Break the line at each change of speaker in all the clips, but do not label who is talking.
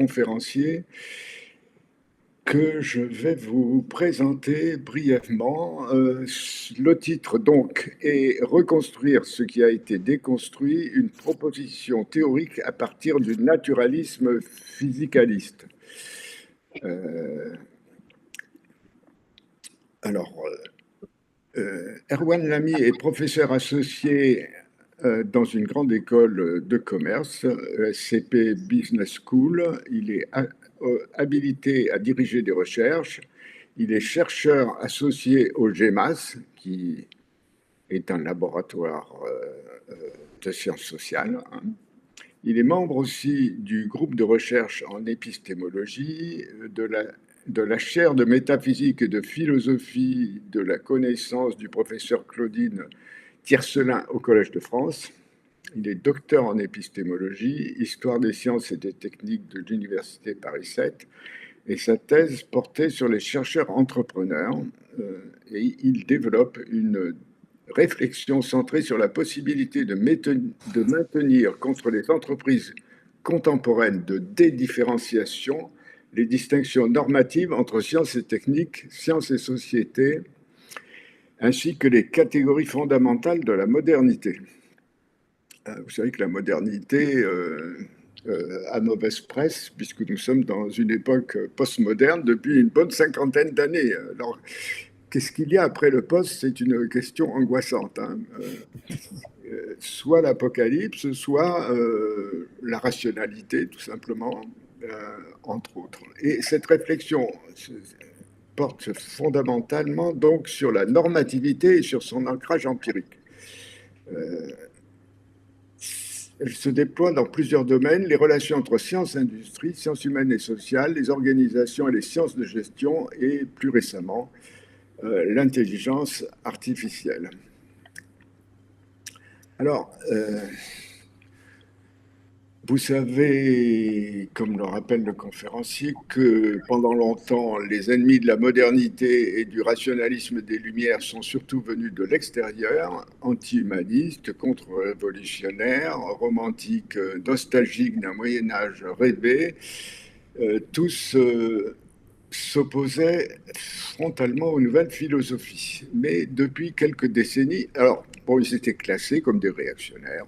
conférencier que je vais vous présenter brièvement. Le titre, donc, est Reconstruire ce qui a été déconstruit, une proposition théorique à partir du naturalisme physicaliste. Euh, alors, Erwan Lamy est professeur associé dans une grande école de commerce, SCP Business School. Il est habilité à diriger des recherches. Il est chercheur associé au GEMAS, qui est un laboratoire de sciences sociales. Il est membre aussi du groupe de recherche en épistémologie, de la chaire de métaphysique et de philosophie de la connaissance du professeur Claudine Tiercelin au Collège de France. Il est docteur en épistémologie, histoire des sciences et des techniques de l'Université Paris 7, et sa thèse portait sur les chercheurs entrepreneurs, et il développe une réflexion centrée sur la possibilité de maintenir contre les entreprises contemporaines de dédifférenciation les distinctions normatives entre sciences et techniques, sciences et société, ainsi que les catégories fondamentales de la modernité. Vous savez que la modernité a mauvaise presse, puisque nous sommes dans une époque postmoderne depuis une bonne cinquantaine d'années. Alors, qu'est-ce qu'il y a après le post? C'est une question angoissante. Soit l'apocalypse, soit la rationalité, tout simplement, entre autres. Et cette réflexion porte fondamentalement donc sur la normativité et sur son ancrage empirique. Elle se déploie dans plusieurs domaines, les relations entre sciences et industrie, sciences humaines et sociales, les organisations et les sciences de gestion, et plus récemment, l'intelligence artificielle. Alors, vous savez, comme le rappelle le conférencier, que pendant longtemps, les ennemis de la modernité et du rationalisme des Lumières sont surtout venus de l'extérieur, anti-humanistes, contre-révolutionnaires, romantiques, nostalgiques d'un Moyen-Âge rêvé. Tous s'opposaient frontalement aux nouvelles philosophies. Mais depuis quelques décennies, alors, bon, ils étaient classés comme des réactionnaires.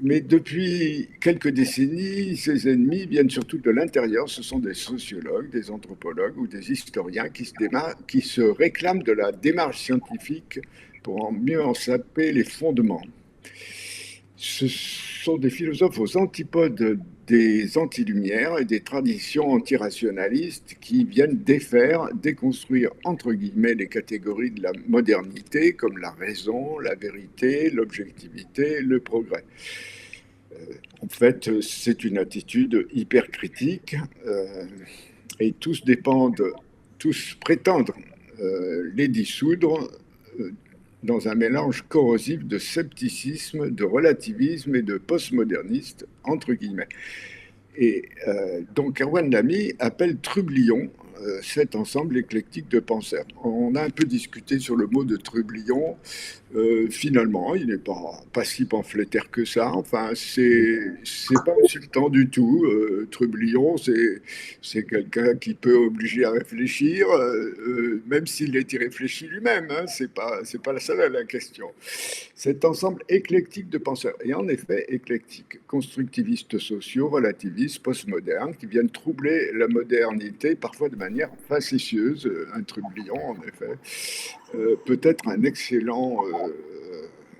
Mais depuis quelques décennies, ces ennemis viennent surtout de l'intérieur. Ce sont des sociologues, des anthropologues ou des historiens qui se réclament de la démarche scientifique pour mieux en saper les fondements. Ce sont des philosophes aux antipodes des anti-lumières et des traditions antirationalistes qui viennent défaire, déconstruire entre guillemets les catégories de la modernité comme la raison, la vérité, l'objectivité, le progrès. En fait, c'est une attitude hyper critique et tous prétendent les dissoudre dans un mélange corrosif de scepticisme, de relativisme et de postmoderniste, entre guillemets. Et donc Erwan Lamy appelle trublion cet ensemble éclectique de penseurs. On a un peu discuté sur le mot de trublion. Finalement, il n'est pas si pamphlétaire que ça. Enfin, c'est pas insultant du tout. Trublion, c'est quelqu'un qui peut obliger à réfléchir, même s'il est irréfléchi lui-même. Hein, c'est pas la seule la question. Cet ensemble éclectique de penseurs, et en effet éclectique, constructivistes sociaux, relativistes, postmodernes, qui viennent troubler la modernité, parfois de manière facétieuse, un trublion en effet, peut-être un excellent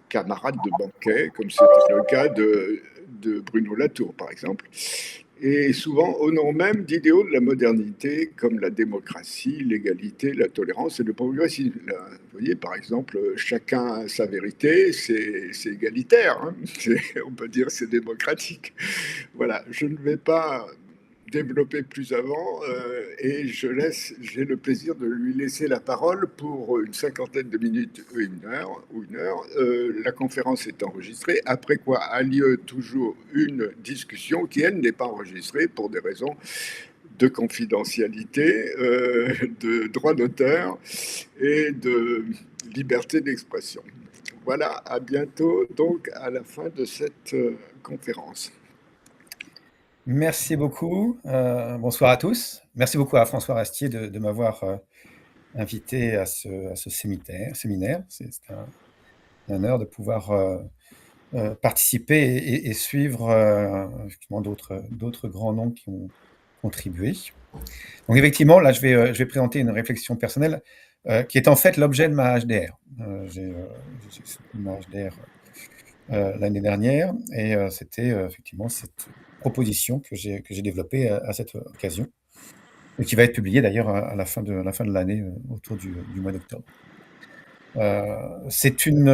camarade de banquet, comme c'était le cas de Bruno Latour par exemple, et souvent au nom même d'idéaux de la modernité comme la démocratie, l'égalité, la tolérance et le progressisme. Là, vous voyez, par exemple, chacun a sa vérité, c'est égalitaire, hein. On peut dire c'est démocratique. Voilà, je ne vais pas développer plus avant et j'ai le plaisir de lui laisser la parole pour une cinquantaine de minutes ou une heure. La conférence est enregistrée, après quoi a lieu toujours une discussion qui, elle, n'est pas enregistrée pour des raisons de confidentialité, de droit d'auteur et de liberté d'expression. Voilà, à bientôt donc à la fin de cette conférence.
Merci beaucoup. Bonsoir à tous. Merci beaucoup à François Rastier de m'avoir invité à ce séminaire. C'est un honneur de pouvoir participer et suivre effectivement d'autres grands noms qui ont contribué. Donc effectivement, là, je vais présenter une réflexion personnelle qui est en fait l'objet de ma HDR. J'ai soutenu ma HDR l'année dernière et c'était effectivement cette proposition que j'ai développée à cette occasion et qui va être publiée d'ailleurs à la fin de l'année, autour du mois d'octobre. C'est une,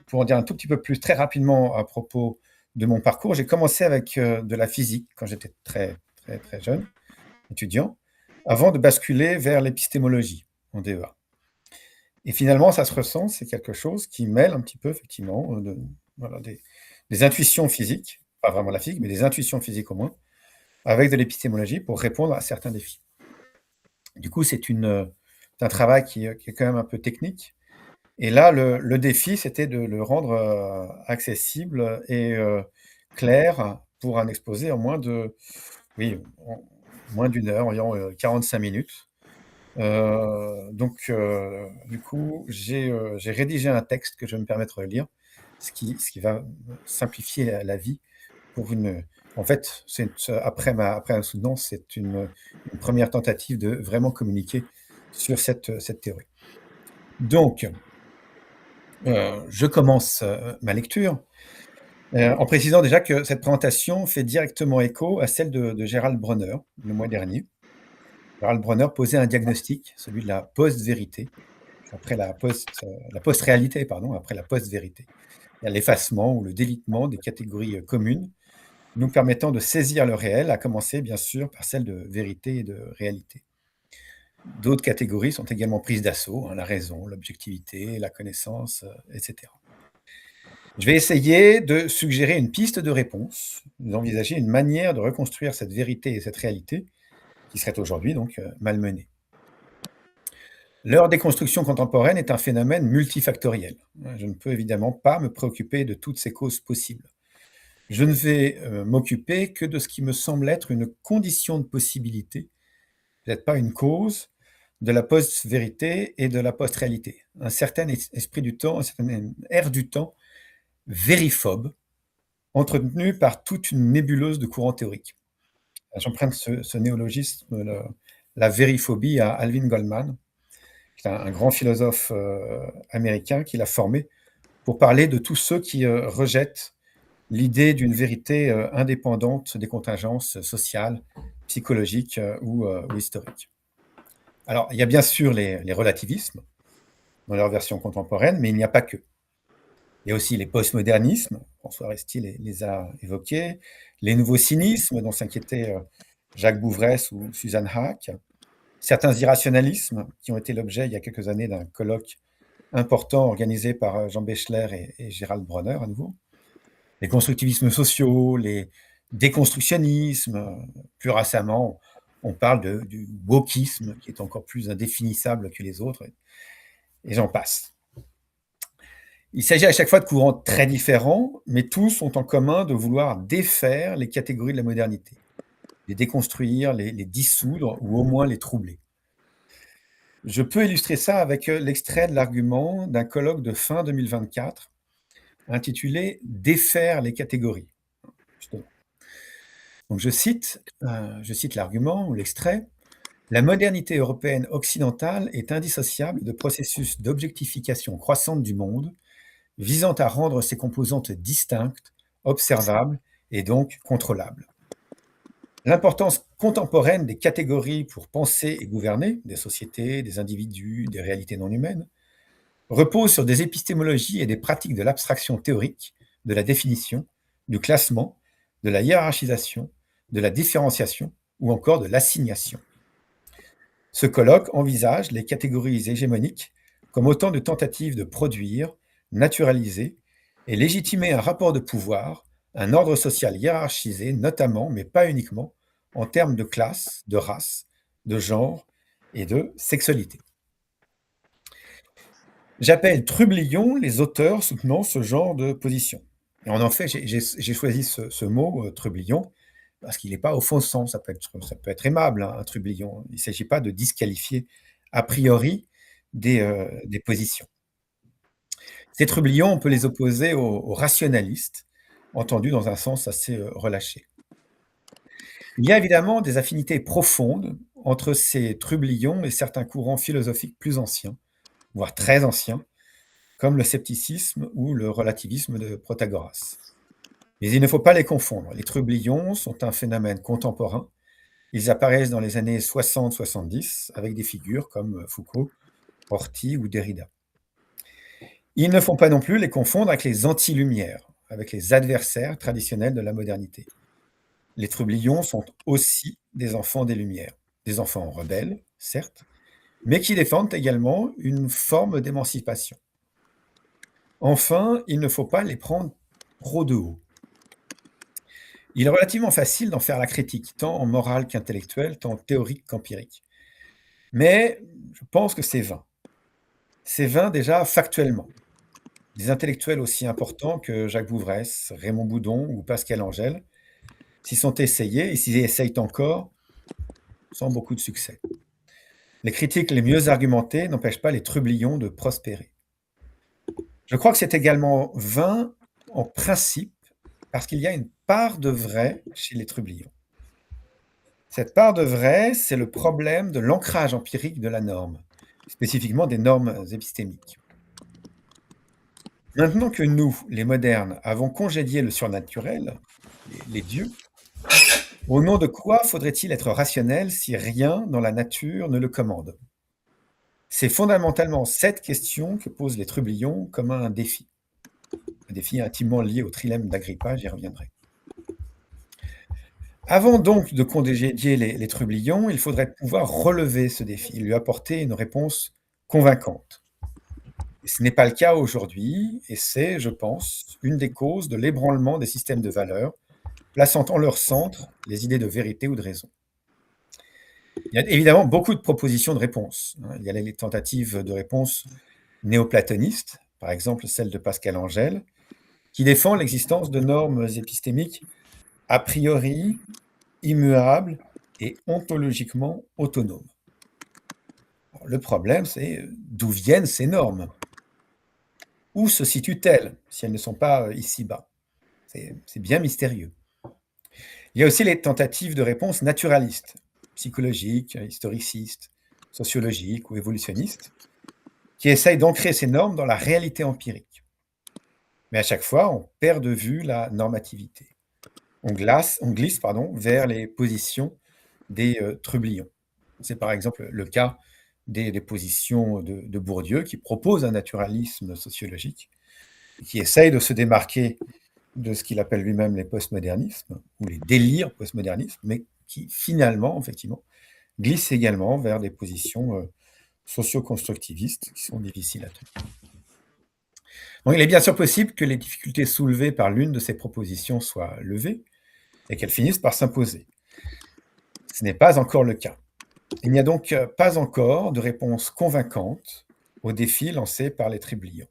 pour en dire un tout petit peu plus très rapidement à propos de mon parcours, j'ai commencé avec, de la physique quand j'étais très, très, très jeune, étudiant, avant de basculer vers l'épistémologie en DEA. Et finalement, ça se ressent, c'est quelque chose qui mêle un petit peu effectivement, voilà, des intuitions physiques, pas vraiment la physique, mais des intuitions physiques au moins, avec de l'épistémologie pour répondre à certains défis. Du coup, c'est un travail qui est quand même un peu technique. Et là, le défi, c'était de le rendre accessible et clair pour un exposé en oui, en moins d'une heure, environ 45 minutes. Du coup, j'ai rédigé un texte que je vais me permettre de lire, ce qui va simplifier la vie pour en fait, après ma soutenance, c'est une première tentative de vraiment communiquer sur cette théorie. Donc, je commence, ma lecture, en précisant déjà que cette présentation fait directement écho à celle de Gérald Bronner, le mois dernier. Gérald Bronner posait un diagnostic, celui de la post-vérité, après la post-réalité, pardon, après la post-vérité. Il y a l'effacement ou le délitement des catégories, communes, nous permettant de saisir le réel, à commencer bien sûr par celle de vérité et de réalité. D'autres catégories sont également prises d'assaut, hein, la raison, l'objectivité, la connaissance, etc. Je vais essayer de suggérer une piste de réponse, d'envisager une manière de reconstruire cette vérité et cette réalité qui serait aujourd'hui donc malmenée. Leur déconstruction contemporaine est un phénomène multifactoriel. Je ne peux évidemment pas me préoccuper de toutes ces causes possibles. Je ne vais m'occuper que de ce qui me semble être une condition de possibilité, peut-être pas une cause, de la post-vérité et de la post-réalité. Un certain esprit du temps, un certain air du temps vériphobe, entretenu par toute une nébuleuse de courants théoriques. J'emprunte ce néologisme, la vériphobie, à Alvin Goldman, qui est un grand philosophe américain qui l'a formé pour parler de tous ceux qui rejettent l'idée d'une vérité indépendante des contingences sociales, psychologiques ou historiques. Alors, il y a bien sûr les relativismes dans leur version contemporaine, mais il n'y a pas que. Il y a aussi les postmodernismes, François Restier les a évoqués, les nouveaux cynismes dont s'inquiétaient Jacques Bouvresse ou Suzanne Hack, certains irrationalismes qui ont été l'objet il y a quelques années d'un colloque important organisé par Jean Béchler et Gérald Bronner à nouveau, les constructivismes sociaux, les déconstructionnismes, plus récemment, on parle du wokisme qui est encore plus indéfinissable que les autres, et j'en passe. Il s'agit à chaque fois de courants très différents, mais tous ont en commun de vouloir défaire les catégories de la modernité, les déconstruire, les dissoudre ou au moins les troubler. Je peux illustrer ça avec l'extrait de l'argument d'un colloque de fin 2024 intitulé Défaire les catégories. Justement. Donc je cite l'argument ou l'extrait. La modernité européenne occidentale est indissociable de processus d'objectification croissante du monde visant à rendre ses composantes distinctes, observables et donc contrôlables. L'importance contemporaine des catégories pour penser et gouverner, des sociétés, des individus, des réalités non humaines, repose sur des épistémologies et des pratiques de l'abstraction théorique, de la définition, du classement, de la hiérarchisation, de la différenciation ou encore de l'assignation. Ce colloque envisage les catégories hégémoniques comme autant de tentatives de produire, naturaliser et légitimer un rapport de pouvoir, un ordre social hiérarchisé, notamment, mais pas uniquement, en termes de classe, de race, de genre et de sexualité. J'appelle trublions les auteurs soutenant ce genre de position. Et en fait, j'ai choisi ce mot, trublion, parce qu'il n'est pas offensant, ça peut être aimable, hein, un trublion. Il ne s'agit pas de disqualifier a priori des positions. Ces trublions, on peut les opposer aux rationalistes, entendus dans un sens assez relâché. Il y a évidemment des affinités profondes entre ces trublions et certains courants philosophiques plus anciens, voire très anciens, comme le scepticisme ou le relativisme de Protagoras. Mais il ne faut pas les confondre. Les trublions sont un phénomène contemporain. Ils apparaissent dans les années 60-70 avec des figures comme Foucault, Horthy ou Derrida. Ils ne faut pas non plus les confondre avec les anti-lumières, avec les adversaires traditionnels de la modernité. Les trublions sont aussi des enfants des Lumières, des enfants rebelles, certes, mais qui défendent également une forme d'émancipation. Enfin, il ne faut pas les prendre trop de haut. Il est relativement facile d'en faire la critique, tant en morale qu'intellectuelle, tant théorique qu'empirique. Mais je pense que c'est vain. C'est vain déjà factuellement. Des intellectuels aussi importants que Jacques Bouvresse, Raymond Boudon ou Pascal Angèle s'y sont essayés et s'y essayent encore sans beaucoup de succès. Les critiques les mieux argumentées n'empêchent pas les trublions de prospérer. Je crois que c'est également vain en principe parce qu'il y a une part de vrai chez les trublions. Cette part de vrai, c'est le problème de l'ancrage empirique de la norme, spécifiquement des normes épistémiques. Maintenant que nous, les modernes, avons congédié le surnaturel, les dieux, au nom de quoi faudrait-il être rationnel si rien dans la nature ne le commande? C'est fondamentalement cette question que posent les trublions comme un défi intimement lié au trilemme d'Agrippa, j'y reviendrai. Avant donc de congédier les trublions, il faudrait pouvoir relever ce défi, lui apporter une réponse convaincante. Et ce n'est pas le cas aujourd'hui, et c'est, je pense, une des causes de l'ébranlement des systèmes de valeurs, plaçant en leur centre les idées de vérité ou de raison. Il y a évidemment beaucoup de propositions de réponse. Il y a les tentatives de réponse néoplatonistes, par exemple celle de Pascal Angèle, qui défend l'existence de normes épistémiques a priori immuables et ontologiquement autonomes. Alors, le problème, c'est d'où viennent ces normes? Où se situent-elles si elles ne sont pas ici-bas? C'est bien mystérieux. Il y a aussi les tentatives de réponse naturalistes, psychologiques, historicistes, sociologiques ou évolutionnistes, qui essayent d'ancrer ces normes dans la réalité empirique. Mais à chaque fois, on perd de vue la normativité. On glisse vers les positions des trublions. C'est par exemple le cas des positions de Bourdieu, qui propose un naturalisme sociologique, qui essaye de se démarquer de ce qu'il appelle lui-même les postmodernismes, ou les délires postmodernistes, mais qui finalement, effectivement, glisse également vers des positions socio-constructivistes qui sont difficiles à tenir. Donc, il est bien sûr possible que les difficultés soulevées par l'une de ces propositions soient levées et qu'elles finissent par s'imposer. Ce n'est pas encore le cas. Il n'y a donc pas encore de réponse convaincante au défi lancé par les trublions.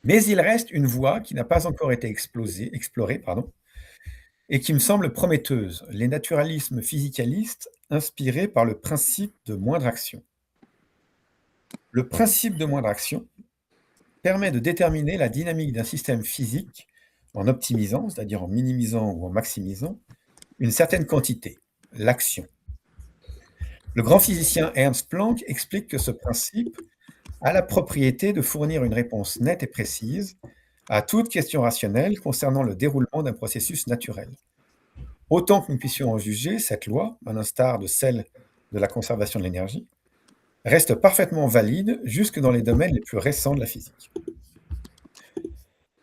Mais il reste une voie qui n'a pas encore été explorée, et qui me semble prometteuse, les naturalismes physicalistes inspirés par le principe de moindre action. Le principe de moindre action permet de déterminer la dynamique d'un système physique en optimisant, c'est-à-dire en minimisant ou en maximisant, une certaine quantité, l'action. Le grand physicien Ernst Planck explique que ce principe a la propriété de fournir une réponse nette et précise à toute question rationnelle concernant le déroulement d'un processus naturel. Autant que nous puissions en juger, cette loi, à l'instar de celle de la conservation de l'énergie, reste parfaitement valide jusque dans les domaines les plus récents de la physique.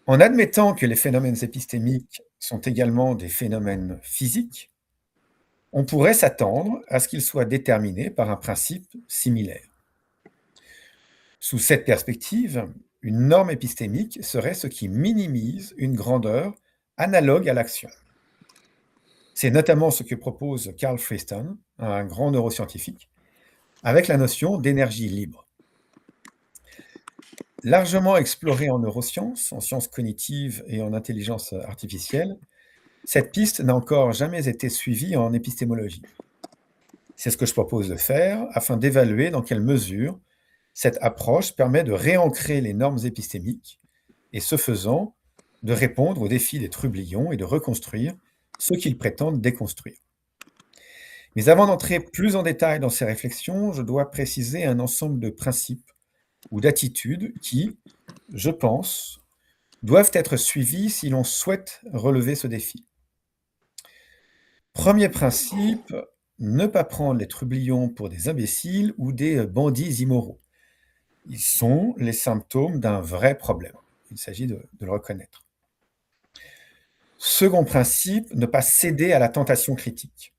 En admettant que les phénomènes épistémiques sont également des phénomènes physiques, on pourrait s'attendre à ce qu'ils soient déterminés par un principe similaire. Sous cette perspective, une norme épistémique serait ce qui minimise une grandeur analogue à l'action. C'est notamment ce que propose Carl Friston, un grand neuroscientifique, avec la notion d'énergie libre. Largement explorée en neurosciences, en sciences cognitives et en intelligence artificielle, Cette piste n'a encore jamais été suivie en épistémologie. C'est ce que je propose de faire afin d'évaluer dans quelle mesure cette approche permet de réancrer les normes épistémiques et, ce faisant, de répondre aux défis des trublions et de reconstruire ce qu'ils prétendent déconstruire. Mais avant d'entrer plus en détail dans ces réflexions, je dois préciser un ensemble de principes ou d'attitudes qui, je pense, doivent être suivis si l'on souhaite relever ce défi. Premier principe, ne pas prendre les trublions pour des imbéciles ou des bandits immoraux. Ils sont les symptômes d'un vrai problème. Il s'agit de le reconnaître. Second principe, ne pas céder à la tentation critique.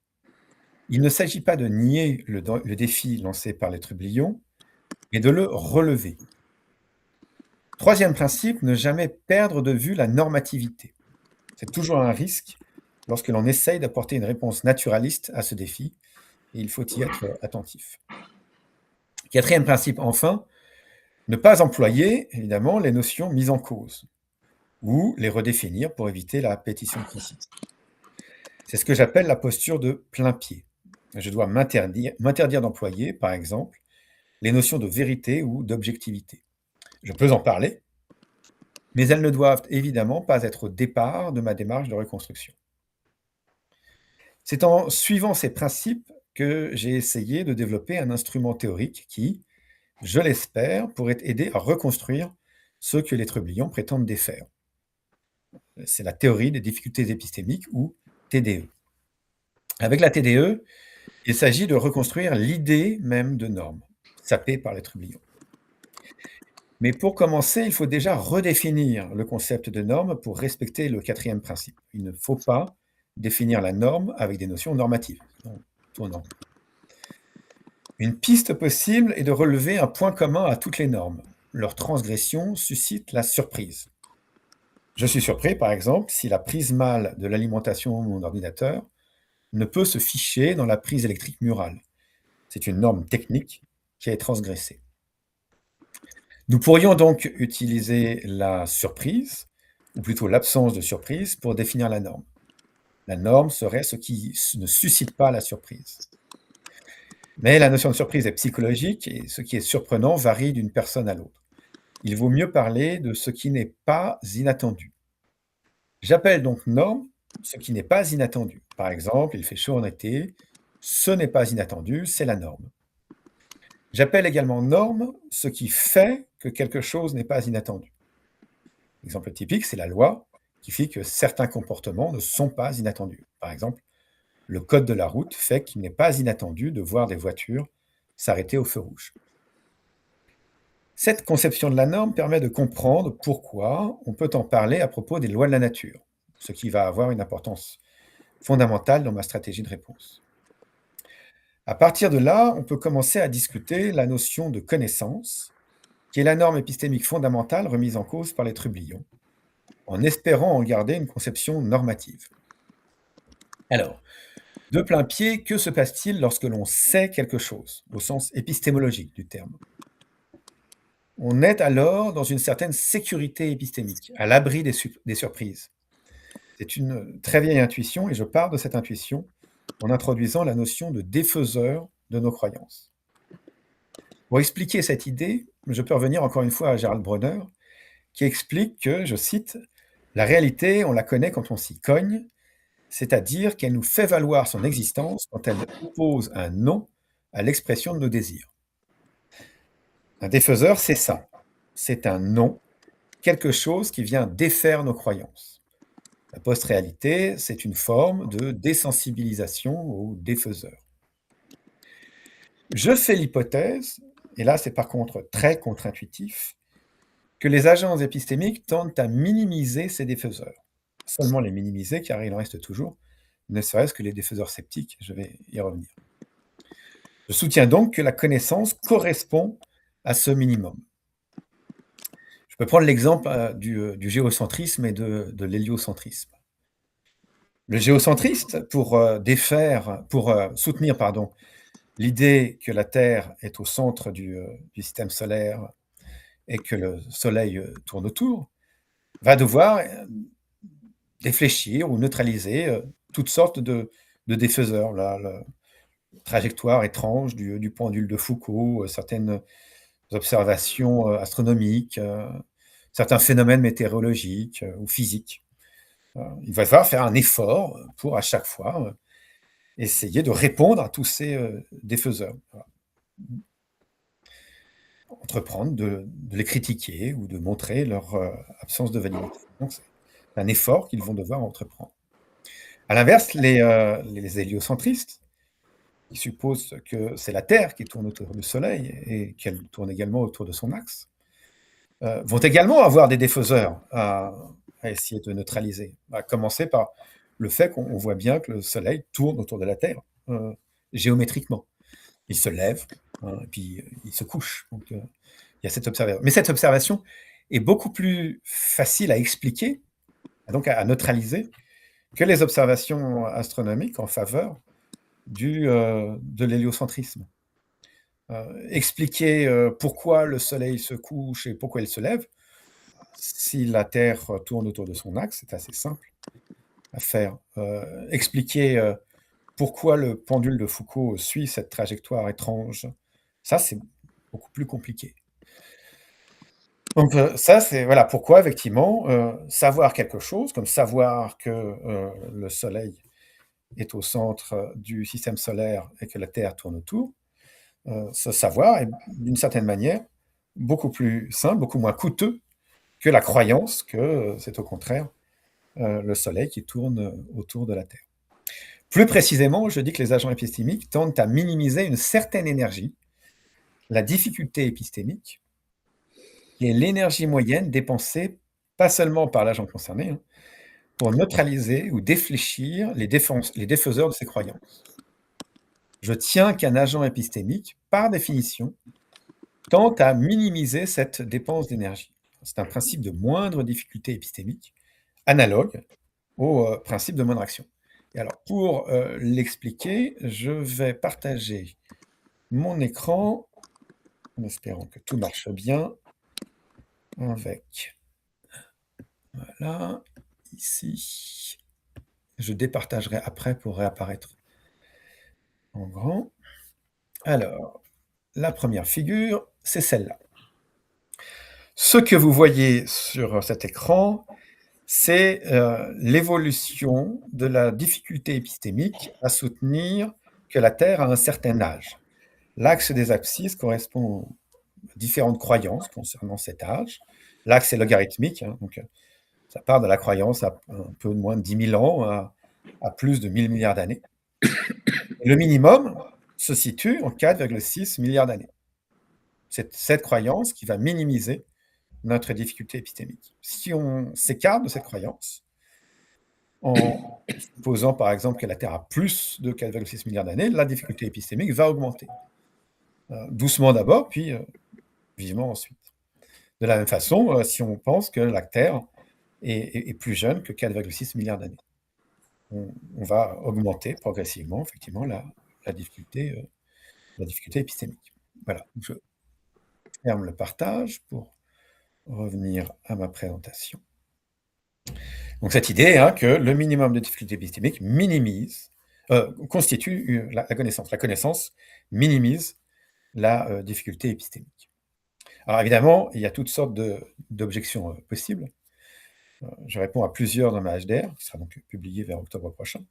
Il ne s'agit pas de nier le défi lancé par les trublions, mais de le relever. Troisième principe, ne jamais perdre de vue la normativité. C'est toujours un risque lorsque l'on essaye d'apporter une réponse naturaliste à ce défi, et il faut y être attentif. Quatrième principe, enfin, ne pas employer, évidemment, les notions mises en cause, ou les redéfinir pour éviter la répétition critique. C'est ce que j'appelle la posture de plein pied. Je dois m'interdire d'employer, par exemple, les notions de vérité ou d'objectivité. Je peux en parler, mais elles ne doivent évidemment pas être au départ de ma démarche de reconstruction. C'est en suivant ces principes que j'ai essayé de développer un instrument théorique qui, je l'espère, pourrait aider à reconstruire ce que les trublions prétendent défaire. C'est la théorie des difficultés épistémiques, ou TDE. Avec la TDE, il s'agit de reconstruire l'idée même de norme, sapée par les trublions. Mais pour commencer, il faut déjà redéfinir le concept de norme pour respecter le quatrième principe. Il ne faut pas définir la norme avec des notions normatives. Une piste possible est de relever un point commun à toutes les normes. Leur transgression suscite la surprise. Je suis surpris, par exemple, si la prise mâle de l'alimentation de mon ordinateur ne peut se ficher dans la prise électrique murale. C'est une norme technique qui est transgressée. Nous pourrions donc utiliser la surprise, ou plutôt l'absence de surprise, pour définir la norme. La norme serait ce qui ne suscite pas la surprise. Mais la notion de surprise est psychologique et ce qui est surprenant varie d'une personne à l'autre. Il vaut mieux parler de ce qui n'est pas inattendu. J'appelle donc norme ce qui n'est pas inattendu. Par exemple, il fait chaud en été, ce n'est pas inattendu, c'est la norme. J'appelle également norme ce qui fait que quelque chose n'est pas inattendu. L'exemple typique, c'est la loi qui fait que certains comportements ne sont pas inattendus. Par exemple, le code de la route fait qu'il n'est pas inattendu de voir des voitures s'arrêter au feu rouge. Cette conception de la norme permet de comprendre pourquoi on peut en parler à propos des lois de la nature, ce qui va avoir une importance fondamentale dans ma stratégie de réponse. À partir de là, on peut commencer à discuter la notion de connaissance, qui est la norme épistémique fondamentale remise en cause par les trublions, en espérant en garder une conception normative. Alors, de plein pied, que se passe-t-il lorsque l'on sait quelque chose, au sens épistémologique du terme? On est alors dans une certaine sécurité épistémique, à l'abri des surprises. C'est une très vieille intuition, et je pars de cette intuition en introduisant la notion de défaiseur de nos croyances. Pour expliquer cette idée, je peux revenir encore une fois à Gerald Bronner, qui explique que, je cite, « La réalité, on la connaît quand on s'y cogne, c'est-à-dire qu'elle nous fait valoir son existence quand elle oppose un non à l'expression de nos désirs. » Un défaiseur, c'est ça. C'est un non, quelque chose qui vient défaire nos croyances. La post-réalité, c'est une forme de désensibilisation au défaiseur. Je fais l'hypothèse, et là c'est par contre très contre-intuitif, que les agences épistémiques tendent à minimiser ces défaiseurs. Seulement les minimiser, car il en reste toujours, ne serait-ce que les défaiseurs sceptiques, je vais y revenir. Je soutiens donc que la connaissance correspond à ce minimum. Je peux prendre l'exemple du géocentrisme et de l'héliocentrisme. Le géocentriste, pour soutenir l'idée que la Terre est au centre du système solaire et que le Soleil tourne autour, va devoir défléchir ou neutraliser toutes sortes de défaiseurs. La trajectoire étrange du pendule de Foucault, certaines observations astronomiques, certains phénomènes météorologiques ou physiques. Il va falloir faire un effort pour à chaque fois essayer de répondre à tous ces défaiseurs. Voilà. Entreprendre de les critiquer ou de montrer leur absence de validité. Donc, c'est un effort qu'ils vont devoir entreprendre. À l'inverse, les héliocentristes, qui supposent que c'est la Terre qui tourne autour du Soleil et qu'elle tourne également autour de son axe, vont également avoir des défaiseurs à essayer de neutraliser. À commencer par le fait qu'on voit bien que le Soleil tourne autour de la Terre géométriquement. Il se lève, et puis il se couche. Donc, il y a cette observation. Mais cette observation est beaucoup plus facile à expliquer, donc à neutraliser, que les observations astronomiques en faveur de l'héliocentrisme. Expliquer pourquoi le Soleil se couche et pourquoi il se lève, si la Terre tourne autour de son axe, c'est assez simple à faire. Expliquer pourquoi le pendule de Foucault suit cette trajectoire étrange, ça c'est beaucoup plus compliqué. Donc ça c'est voilà pourquoi effectivement savoir quelque chose, comme savoir que le Soleil est au centre du système solaire et que la Terre tourne autour, ce savoir est d'une certaine manière beaucoup plus simple, beaucoup moins coûteux que la croyance que c'est au contraire le Soleil qui tourne autour de la Terre. Plus précisément, je dis que les agents épistémiques tendent à minimiser une certaine énergie, la difficulté épistémique, qui est l'énergie moyenne dépensée pas seulement par l'agent concerné, pour neutraliser ou défléchir les défaiseurs de ses croyances. Je tiens qu'un agent épistémique, par définition, tente à minimiser cette dépense d'énergie. C'est un principe de moindre difficulté épistémique, analogue au principe de moindre action. Et alors, pour l'expliquer, je vais partager mon écran, en espérant que tout marche bien, avec, voilà, ici. Je départagerai après pour réapparaître en grand. Alors, la première figure, c'est celle-là. Ce que vous voyez sur cet écran, c'est l'évolution de la difficulté épistémique à soutenir que la Terre a un certain âge. L'axe des abscisses correspond à différentes croyances concernant cet âge. L'axe est logarithmique, donc ça part de la croyance à un peu moins de 10 000 ans à plus de 1000 milliards d'années. Le minimum se situe en 4,6 milliards d'années. C'est cette croyance qui va minimiser notre difficulté épistémique. Si on s'écarte de cette croyance, en supposant par exemple que la Terre a plus de 4,6 milliards d'années, la difficulté épistémique va augmenter. Doucement d'abord, puis vivement ensuite. De la même façon, si on pense que la Terre est plus jeune que 4,6 milliards d'années, on va augmenter progressivement, effectivement, la difficulté épistémique. Voilà, je ferme le partage pour revenir à ma présentation. Donc cette idée que le minimum de difficulté épistémique constitue la connaissance. La connaissance minimise la difficulté épistémique. Alors évidemment, il y a toutes sortes d'objections possibles. Je réponds à plusieurs dans ma HDR, qui sera donc publiée vers octobre prochain.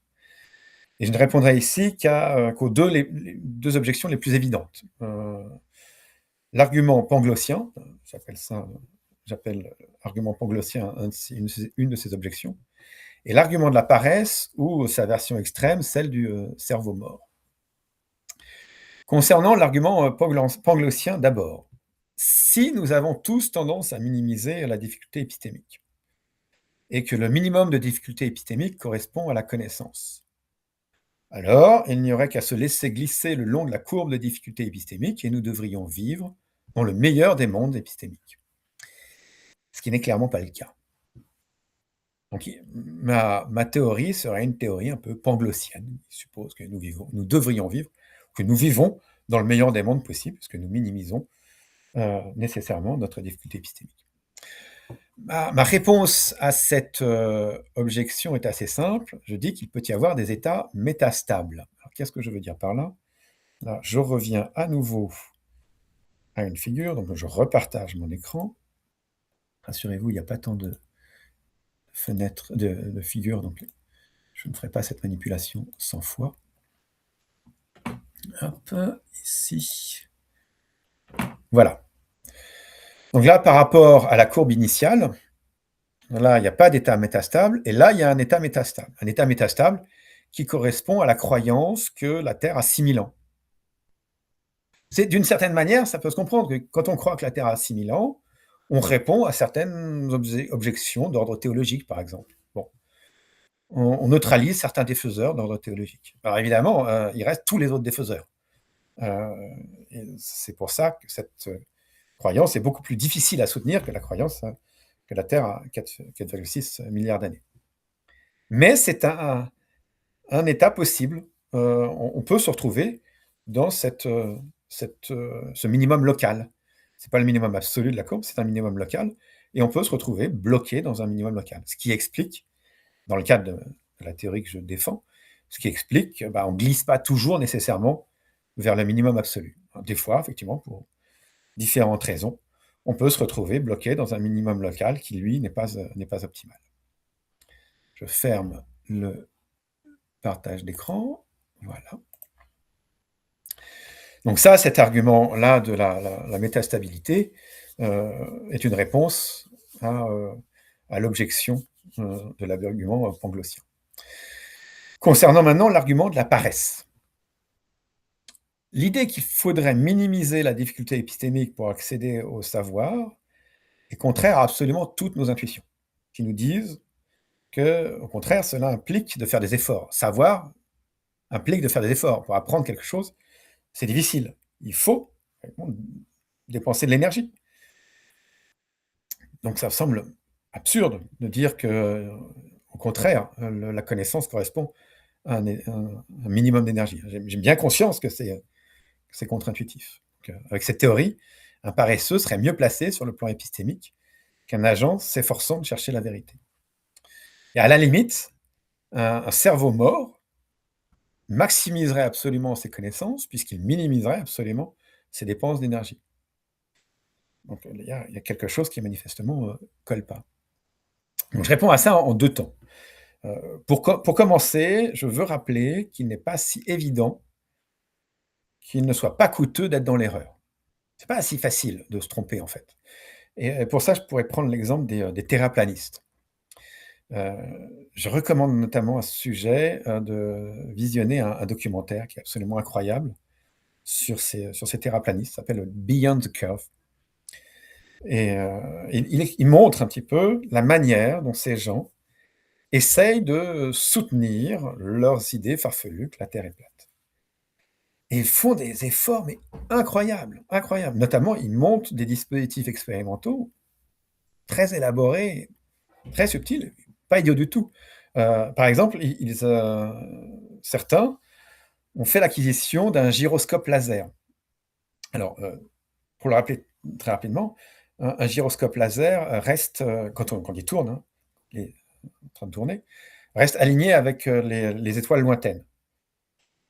Et je ne répondrai ici qu'aux deux objections les plus évidentes. L'argument panglossien, j'appelle argument panglossien une de ces objections, et l'argument de la paresse, ou sa version extrême, celle du cerveau mort. Concernant l'argument panglossien d'abord, si nous avons tous tendance à minimiser la difficulté épistémique, et que le minimum de difficulté épistémique correspond à la connaissance, alors il n'y aurait qu'à se laisser glisser le long de la courbe de difficulté épistémique et nous devrions vivre dans le meilleur des mondes épistémiques. Ce qui n'est clairement pas le cas. Donc, ma théorie serait une théorie un peu panglossienne. Je suppose que nous devrions vivre, que nous vivons dans le meilleur des mondes possibles, parce que nous minimisons nécessairement notre difficulté épistémique. Ma réponse à cette objection est assez simple. Je dis qu'il peut y avoir des états métastables. Alors, qu'est-ce que je veux dire par là? Là, je reviens à nouveau à une figure, donc je repartage mon écran. Rassurez-vous, il n'y a pas tant de fenêtres, de figures, donc je ne ferai pas cette manipulation 100 fois. Hop, ici. Voilà. Donc là, par rapport à la courbe initiale, là, il n'y a pas d'état métastable, et là, il y a un état métastable. Un état métastable qui correspond à la croyance que la Terre a 6000 ans. D'une certaine manière, ça peut se comprendre que quand on croit que la Terre a 6000 ans, on répond à certaines objections d'ordre théologique, par exemple. Bon. On neutralise certains défaiseurs d'ordre théologique. Alors évidemment, il reste tous les autres défaiseurs. C'est pour ça que cette croyance est beaucoup plus difficile à soutenir que la croyance que la Terre a 4,6 milliards d'années. Mais c'est un état possible. On peut se retrouver dans ce minimum local. Ce n'est pas le minimum absolu de la courbe, c'est un minimum local. Et on peut se retrouver bloqué dans un minimum local. Ce qui explique, dans le cadre de la théorie que je défends, ce qui explique qu'on ne glisse pas toujours nécessairement vers le minimum absolu. Des fois, effectivement, pour différentes raisons, on peut se retrouver bloqué dans un minimum local qui, lui, n'est pas optimal. Je ferme le partage d'écran. Voilà. Donc ça, cet argument-là de la métastabilité est une réponse à l'objection de l'argument panglossien. Concernant maintenant l'argument de la paresse. L'idée qu'il faudrait minimiser la difficulté épistémique pour accéder au savoir est contraire à absolument toutes nos intuitions, qui nous disent que, au contraire, cela implique de faire des efforts. Savoir implique de faire des efforts. Pour apprendre quelque chose, c'est difficile. Il faut dépenser de l'énergie. Donc ça semble absurde de dire que, au contraire, la connaissance correspond à un minimum d'énergie. J'ai bien conscience que c'est contre-intuitif. Avec cette théorie, un paresseux serait mieux placé sur le plan épistémique qu'un agent s'efforçant de chercher la vérité. Et à la limite, un cerveau mort maximiserait absolument ses connaissances puisqu'il minimiserait absolument ses dépenses d'énergie. Donc il y a quelque chose qui manifestement colle pas. Donc je réponds à ça en deux temps. Pour commencer, je veux rappeler qu'il n'est pas si évident qu'il ne soit pas coûteux d'être dans l'erreur. C'est pas si facile de se tromper en fait. Et pour ça, je pourrais prendre l'exemple des terraplanistes. Je recommande notamment à ce sujet de visionner un documentaire qui est absolument incroyable sur ces terraplanistes, ça s'appelle Beyond the Curve. Et il montre un petit peu la manière dont ces gens essayent de soutenir leurs idées farfelues que la Terre est plate. Et ils font des efforts mais incroyables, incroyables. Notamment, ils montent des dispositifs expérimentaux très élaborés, très subtils, pas idiots du tout. Par exemple, certains ont fait l'acquisition d'un gyroscope laser. Alors, pour le rappeler très rapidement, un gyroscope laser reste, quand il tourne, il est en train de tourner, reste aligné avec les étoiles lointaines.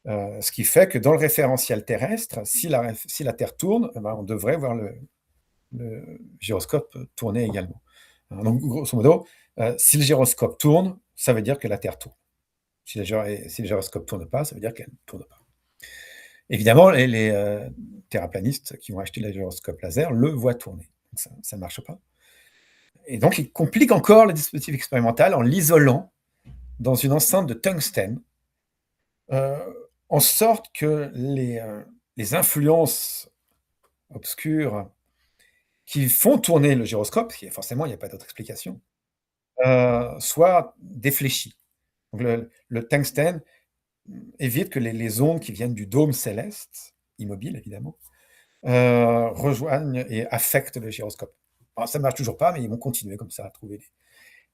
Ce qui fait que dans le référentiel terrestre, si la Terre tourne, on devrait voir le gyroscope tourner également. Donc, grosso modo, si le gyroscope tourne, ça veut dire que la Terre tourne. Si le gyroscope ne tourne pas, ça veut dire qu'elle ne tourne pas. Évidemment, les terraplanistes qui vont acheter le gyroscope laser le voient tourner. Donc ça ne marche pas. Et donc, ils compliquent encore le dispositif expérimental en l'isolant dans une enceinte de tungstène, en sorte que les influences obscures qui font tourner le gyroscope, qui forcément, il n'y a pas d'autre explication, soient défléchies. Donc, le tungstène évite que les ondes qui viennent du dôme céleste, immobile évidemment, rejoignent et affectent le gyroscope. Alors, ça ne marche toujours pas, mais ils vont continuer comme ça à trouver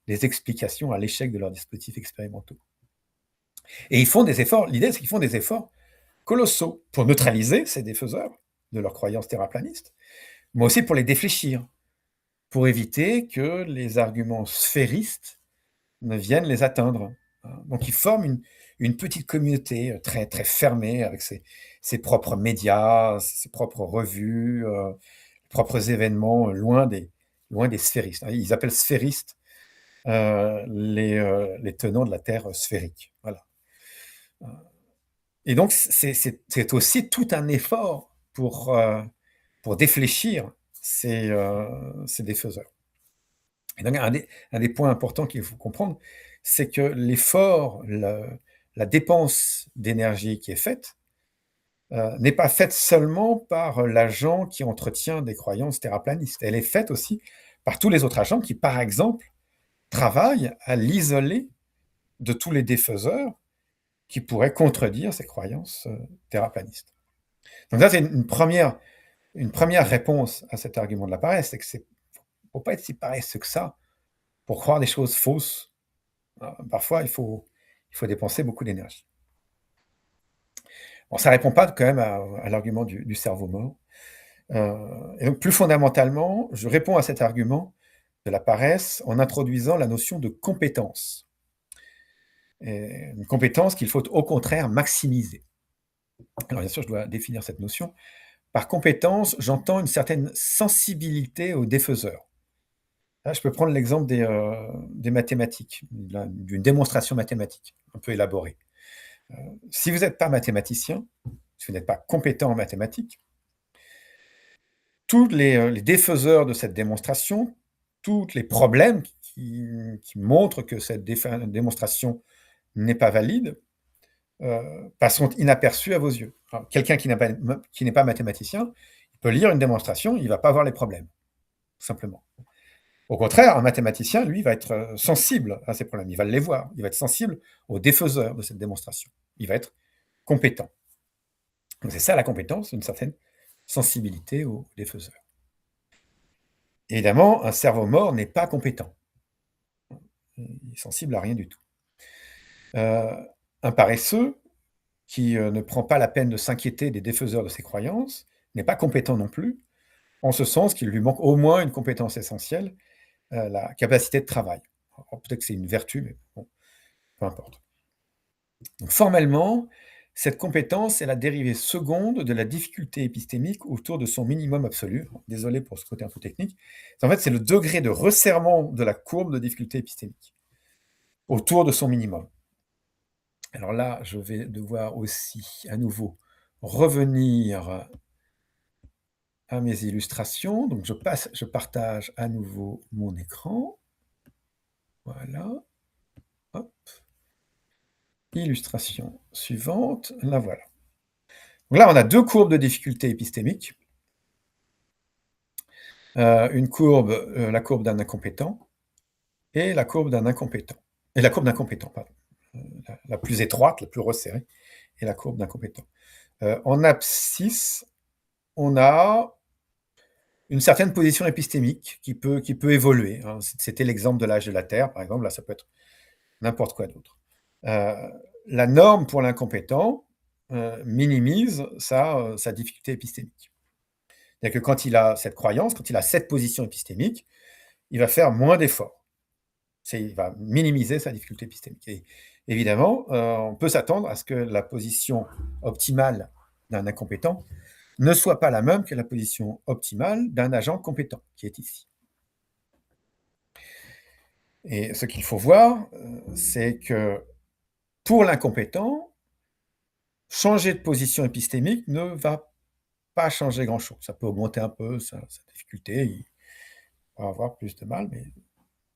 des explications à l'échec de leurs dispositifs expérimentaux. Et ils font des efforts, l'idée c'est qu'ils font des efforts colossaux pour neutraliser ces défaiseurs de leurs croyances terraplanistes, mais aussi pour les défléchir. pour éviter que les arguments sphéristes ne viennent les atteindre. Donc ils forment une petite communauté très, très fermée avec ses propres médias, ses propres revues, propres événements loin des sphéristes. Ils appellent sphéristes les tenants de la Terre sphérique. Voilà. Et donc, c'est aussi tout un effort pour défléchir ces défaiseurs. Et donc, un des points importants qu'il faut comprendre, c'est que l'effort, la dépense d'énergie qui est faite, n'est pas faite seulement par l'agent qui entretient des croyances terraplanistes. Elle est faite aussi par tous les autres agents qui, par exemple, travaillent à l'isoler de tous les défaiseurs qui pourraient contredire ces croyances terraplanistes. Donc ça, c'est une première réponse à cet argument de la paresse, c'est que c'est faut pas être si paresseux que ça pour croire des choses fausses. Parfois, il faut dépenser beaucoup d'énergie. Bon, ça répond pas quand même à l'argument du cerveau mort. Et donc, plus fondamentalement, je réponds à cet argument de la paresse en introduisant la notion de compétence. Et une compétence qu'il faut au contraire maximiser. Alors bien sûr, je dois définir cette notion. Par compétence, j'entends une certaine sensibilité aux défaiseurs. Là, je peux prendre l'exemple des mathématiques, d'une démonstration mathématique un peu élaborée. Si vous n'êtes pas mathématicien, si vous n'êtes pas compétent en mathématiques, tous les défaiseurs de cette démonstration, tous les problèmes qui montrent que cette démonstration n'est pas valide, passeront inaperçus à vos yeux. Quelqu'un qui n'est pas mathématicien, il peut lire une démonstration, il ne va pas voir les problèmes, tout simplement. Au contraire, un mathématicien, lui, va être sensible à ces problèmes, il va les voir, il va être sensible aux défaiseurs de cette démonstration, il va être compétent. Donc c'est ça la compétence, une certaine sensibilité aux défaiseurs. Évidemment, un cerveau mort n'est pas compétent. Il est sensible à rien du tout. Un paresseux qui ne prend pas la peine de s'inquiéter des défaiseurs de ses croyances n'est pas compétent non plus, en ce sens qu'il lui manque au moins une compétence essentielle, la capacité de travail. Peut-être que c'est une vertu, mais bon, peu importe. Donc, formellement, cette compétence est la dérivée seconde de la difficulté épistémique autour de son minimum absolu. Désolé pour ce côté un peu technique. En fait, c'est le degré de resserrement de la courbe de difficulté épistémique autour de son minimum. Alors là, je vais devoir aussi, à nouveau, revenir à mes illustrations. Donc, je partage à nouveau mon écran. Voilà. Hop. Illustration suivante. La voilà. Donc là, on a deux courbes de difficulté épistémique. Une courbe, la courbe d'un incompétent, et la courbe d'un incompétent. Et la courbe d'incompétent, pardon. La plus étroite, la plus resserrée, et la courbe d'incompétent. En abscisse, on a une certaine position épistémique qui peut évoluer. C'était l'exemple de l'âge de la Terre, par exemple. Là, ça peut être n'importe quoi d'autre. La norme pour l'incompétent minimise sa difficulté épistémique. C'est-à-dire que quand il a cette croyance, quand il a cette position épistémique, il va faire moins d'efforts. Il va minimiser sa difficulté épistémique. Et évidemment, on peut s'attendre à ce que la position optimale d'un incompétent ne soit pas la même que la position optimale d'un agent compétent, qui est ici. Et ce qu'il faut voir, c'est que pour l'incompétent, changer de position épistémique ne va pas changer grand-chose. Ça peut augmenter un peu sa difficulté, il va avoir plus de mal, mais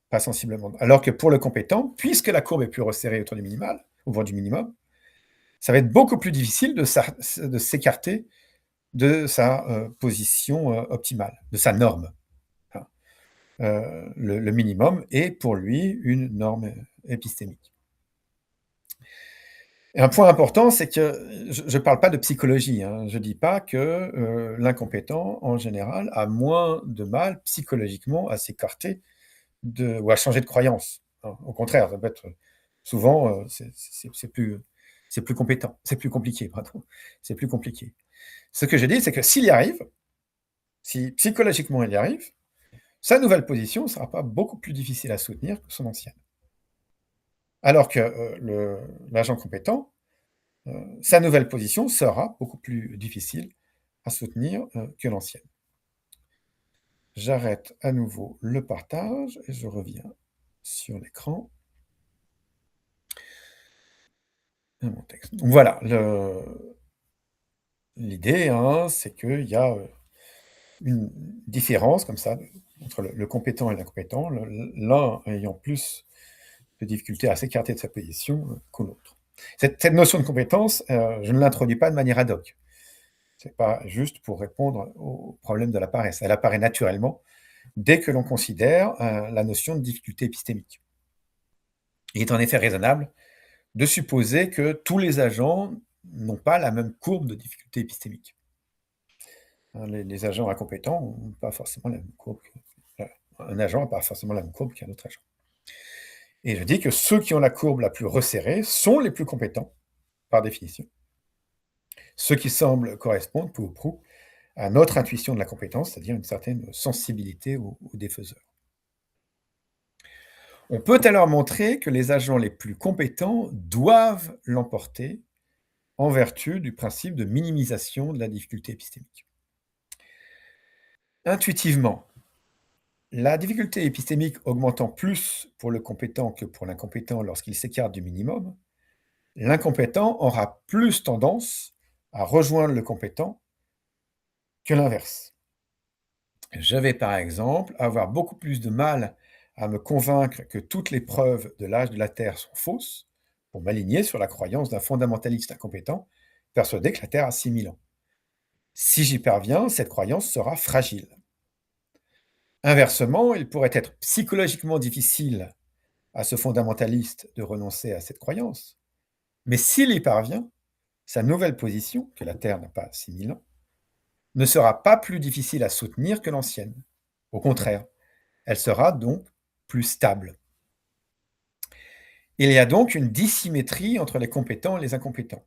pas sensiblement. Alors que pour le compétent, puisque la courbe est plus resserrée autour du minimal, au bord du minimum, ça va être beaucoup plus difficile de s'écarter de sa position optimale, de sa norme. Le minimum est pour lui une norme épistémique. Et un point important, c'est que je ne parle pas de psychologie, hein, je ne dis pas que l'incompétent, en général, a moins de mal psychologiquement à s'écarter ou à changer de croyance. Au contraire, ça peut être souvent, c'est plus compétent, c'est plus compliqué, pardon, c'est plus compliqué. Ce que je dis, c'est que s'il y arrive, si psychologiquement il y arrive, sa nouvelle position ne sera pas beaucoup plus difficile à soutenir que son ancienne. Alors que l'agent compétent, sa nouvelle position sera beaucoup plus difficile à soutenir que l'ancienne. J'arrête à nouveau le partage et je reviens sur l'écran. Mon texte. Donc voilà, l'idée, hein, c'est qu'il y a une différence comme ça entre le compétent et l'incompétent, l'un ayant plus de difficultés à s'écarter de sa position que l'autre. Cette notion de compétence, je ne l'introduis pas de manière ad hoc. C'est pas juste pour répondre au problème de la paresse. Elle apparaît naturellement dès que l'on considère la notion de difficulté épistémique. Il est en effet raisonnable de supposer que tous les agents n'ont pas la même courbe de difficulté épistémique. Les agents incompétents n'ont pas forcément la même courbe. Un agent n'a pas forcément la même courbe qu'un autre agent. Et je dis que ceux qui ont la courbe la plus resserrée sont les plus compétents, par définition. Ceux qui semblent correspondre, peu ou prou, à notre intuition de la compétence, c'est-à-dire une certaine sensibilité aux défaiseurs. On peut alors montrer que les agents les plus compétents doivent l'emporter en vertu du principe de minimisation de la difficulté épistémique. Intuitivement, la difficulté épistémique augmentant plus pour le compétent que pour l'incompétent lorsqu'il s'écarte du minimum, l'incompétent aura plus tendance à rejoindre le compétent que l'inverse. Je vais par exemple avoir beaucoup plus de mal à me convaincre que toutes les preuves de l'âge de la Terre sont fausses pour m'aligner sur la croyance d'un fondamentaliste incompétent persuadé que la Terre a 6000 ans. Si j'y parviens, cette croyance sera fragile. Inversement, il pourrait être psychologiquement difficile à ce fondamentaliste de renoncer à cette croyance, mais s'il y parvient, sa nouvelle position, que la Terre n'a pas 6000 ans, ne sera pas plus difficile à soutenir que l'ancienne. Au contraire, elle sera donc plus stable. Il y a donc une dissymétrie entre les compétents et les incompétents,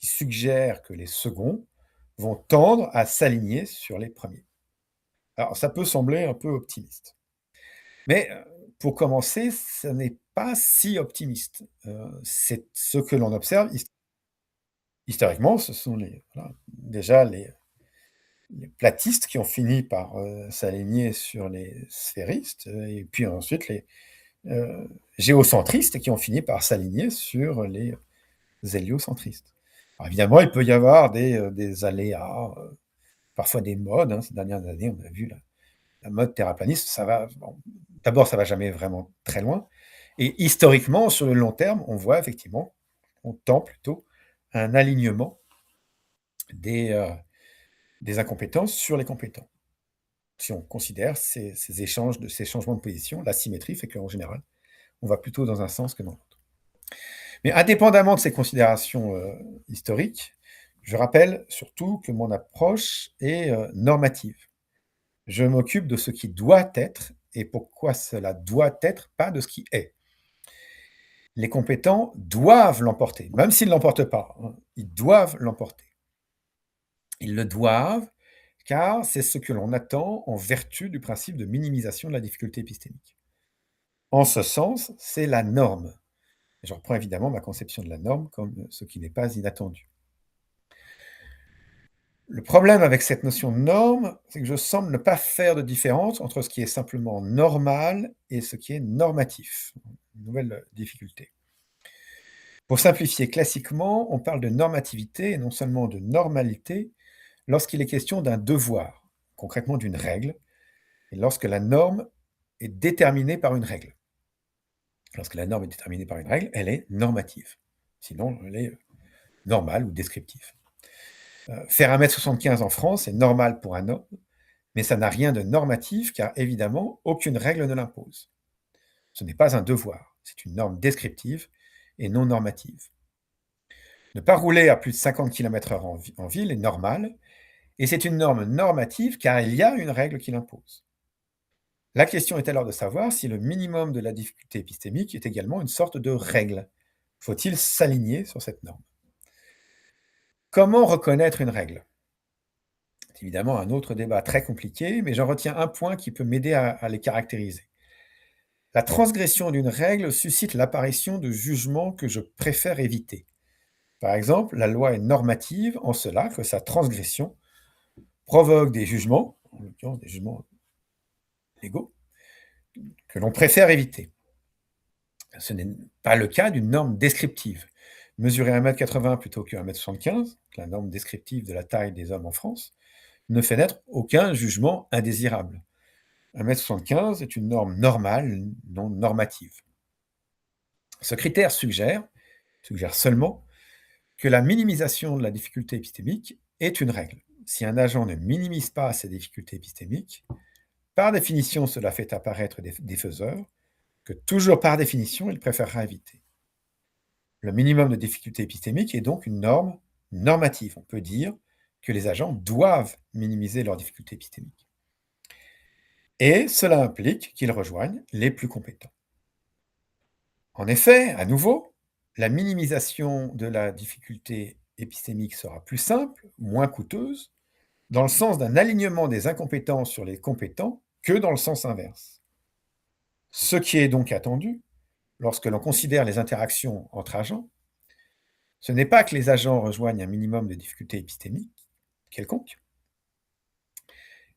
qui suggère que les seconds vont tendre à s'aligner sur les premiers. Alors, ça peut sembler un peu optimiste. Mais pour commencer, ce n'est pas si optimiste. C'est ce que l'on observe historiquement, ce sont déjà les platistes qui ont fini par s'aligner sur les sphéristes, et puis ensuite les géocentristes qui ont fini par s'aligner sur les héliocentristes. Alors évidemment, il peut y avoir des aléas, parfois des modes. Ces dernières années, on a vu la mode terraplaniste, d'abord, ça va jamais vraiment très loin. Et historiquement, sur le long terme, on voit effectivement, on tend plutôt à un alignement des incompétences sur les compétents. Si on considère ces changements de position, la symétrie fait qu'en général, on va plutôt dans un sens que dans l'autre. Mais indépendamment de ces considérations historiques, je rappelle surtout que mon approche est normative. Je m'occupe de ce qui doit être et pourquoi cela doit être, pas de ce qui est. Les compétents doivent l'emporter, même s'ils ne l'emportent pas, hein, ils doivent l'emporter. Ils le doivent car c'est ce que l'on attend en vertu du principe de minimisation de la difficulté épistémique. En ce sens, c'est la norme. Je reprends évidemment ma conception de la norme comme ce qui n'est pas inattendu. Le problème avec cette notion de norme, c'est que je semble ne pas faire de différence entre ce qui est simplement normal et ce qui est normatif. Une nouvelle difficulté. Pour simplifier classiquement, on parle de normativité et non seulement de normalité lorsqu'il est question d'un devoir, concrètement d'une règle, et lorsque la norme est déterminée par une règle. Lorsque la norme est déterminée par une règle, elle est normative. Sinon, elle est normale ou descriptive. Faire 1m75 en France est normal pour un homme, mais ça n'a rien de normatif car évidemment, aucune règle ne l'impose. Ce n'est pas un devoir, c'est une norme descriptive et non normative. Ne pas rouler à plus de 50 km/h en ville est normal, et c'est une norme normative car il y a une règle qui l'impose. La question est alors de savoir si le minimum de la difficulté épistémique est également une sorte de règle. Faut-il s'aligner sur cette norme ? Comment reconnaître une règle ? C'est évidemment un autre débat très compliqué, mais j'en retiens un point qui peut m'aider à les caractériser. La transgression d'une règle suscite l'apparition de jugements que je préfère éviter. Par exemple, la loi est normative en cela que sa transgression provoque des jugements, en l'occurrence des jugements légaux, que l'on préfère éviter. Ce n'est pas le cas d'une norme descriptive. Mesurer 1,80 m plutôt que 1,75 m, la norme descriptive de la taille des hommes en France, ne fait naître aucun jugement indésirable. 1,75 m est une norme normale, non normative. Ce critère suggère seulement que la minimisation de la difficulté épistémique est une règle. Si un agent ne minimise pas ses difficultés épistémiques, par définition, cela fait apparaître des défaiseurs que toujours par définition, il préférera éviter. Le minimum de difficulté épistémique est donc une norme normative. On peut dire que les agents doivent minimiser leurs difficultés épistémiques. Et cela implique qu'ils rejoignent les plus compétents. En effet, à nouveau, la minimisation de la difficulté épistémique sera plus simple, moins coûteuse, dans le sens d'un alignement des incompétents sur les compétents que dans le sens inverse. Ce qui est donc attendu, lorsque l'on considère les interactions entre agents, ce n'est pas que les agents rejoignent un minimum de difficulté épistémique quelconque,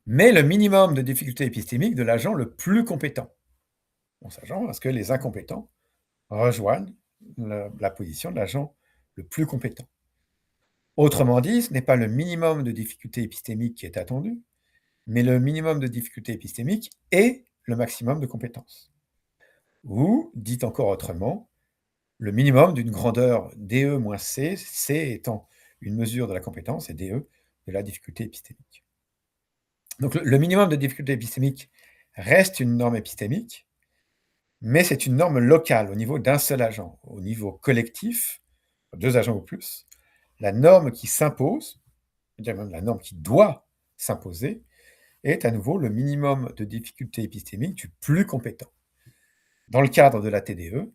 mais le minimum de difficulté épistémique de l'agent le plus compétent. On s'attend à ce que les incompétents rejoignent la position de l'agent le plus compétent. Autrement dit, ce n'est pas le minimum de difficulté épistémique qui est attendu, mais le minimum de difficulté épistémique et le maximum de compétence. Ou, dit encore autrement, le minimum d'une grandeur DE-C, C étant une mesure de la compétence et DE de la difficulté épistémique. Donc le minimum de difficulté épistémique reste une norme épistémique, mais c'est une norme locale au niveau d'un seul agent. Au niveau collectif, 2 agents ou plus, la norme qui s'impose, c'est-à-dire même la norme qui doit s'imposer, est à nouveau le minimum de difficulté épistémique du plus compétent. Dans le cadre de la TDE,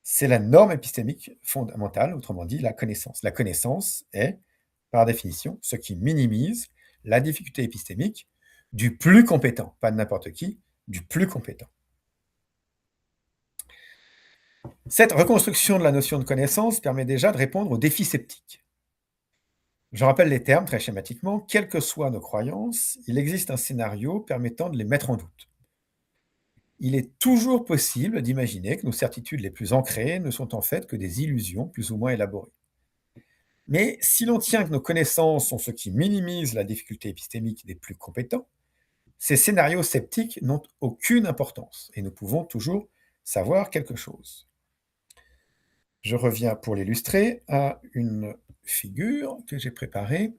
c'est la norme épistémique fondamentale, autrement dit la connaissance. La connaissance est, par définition, ce qui minimise la difficulté épistémique du plus compétent, pas de n'importe qui, du plus compétent. Cette reconstruction de la notion de connaissance permet déjà de répondre aux défis sceptiques. Je rappelle les termes très schématiquement. Quelles que soient nos croyances, il existe un scénario permettant de les mettre en doute. Il est toujours possible d'imaginer que nos certitudes les plus ancrées ne sont en fait que des illusions plus ou moins élaborées. Mais si l'on tient que nos connaissances sont ce qui minimise la difficulté épistémique des plus compétents, ces scénarios sceptiques n'ont aucune importance et nous pouvons toujours savoir quelque chose. Je reviens pour l'illustrer à une figure que j'ai préparée.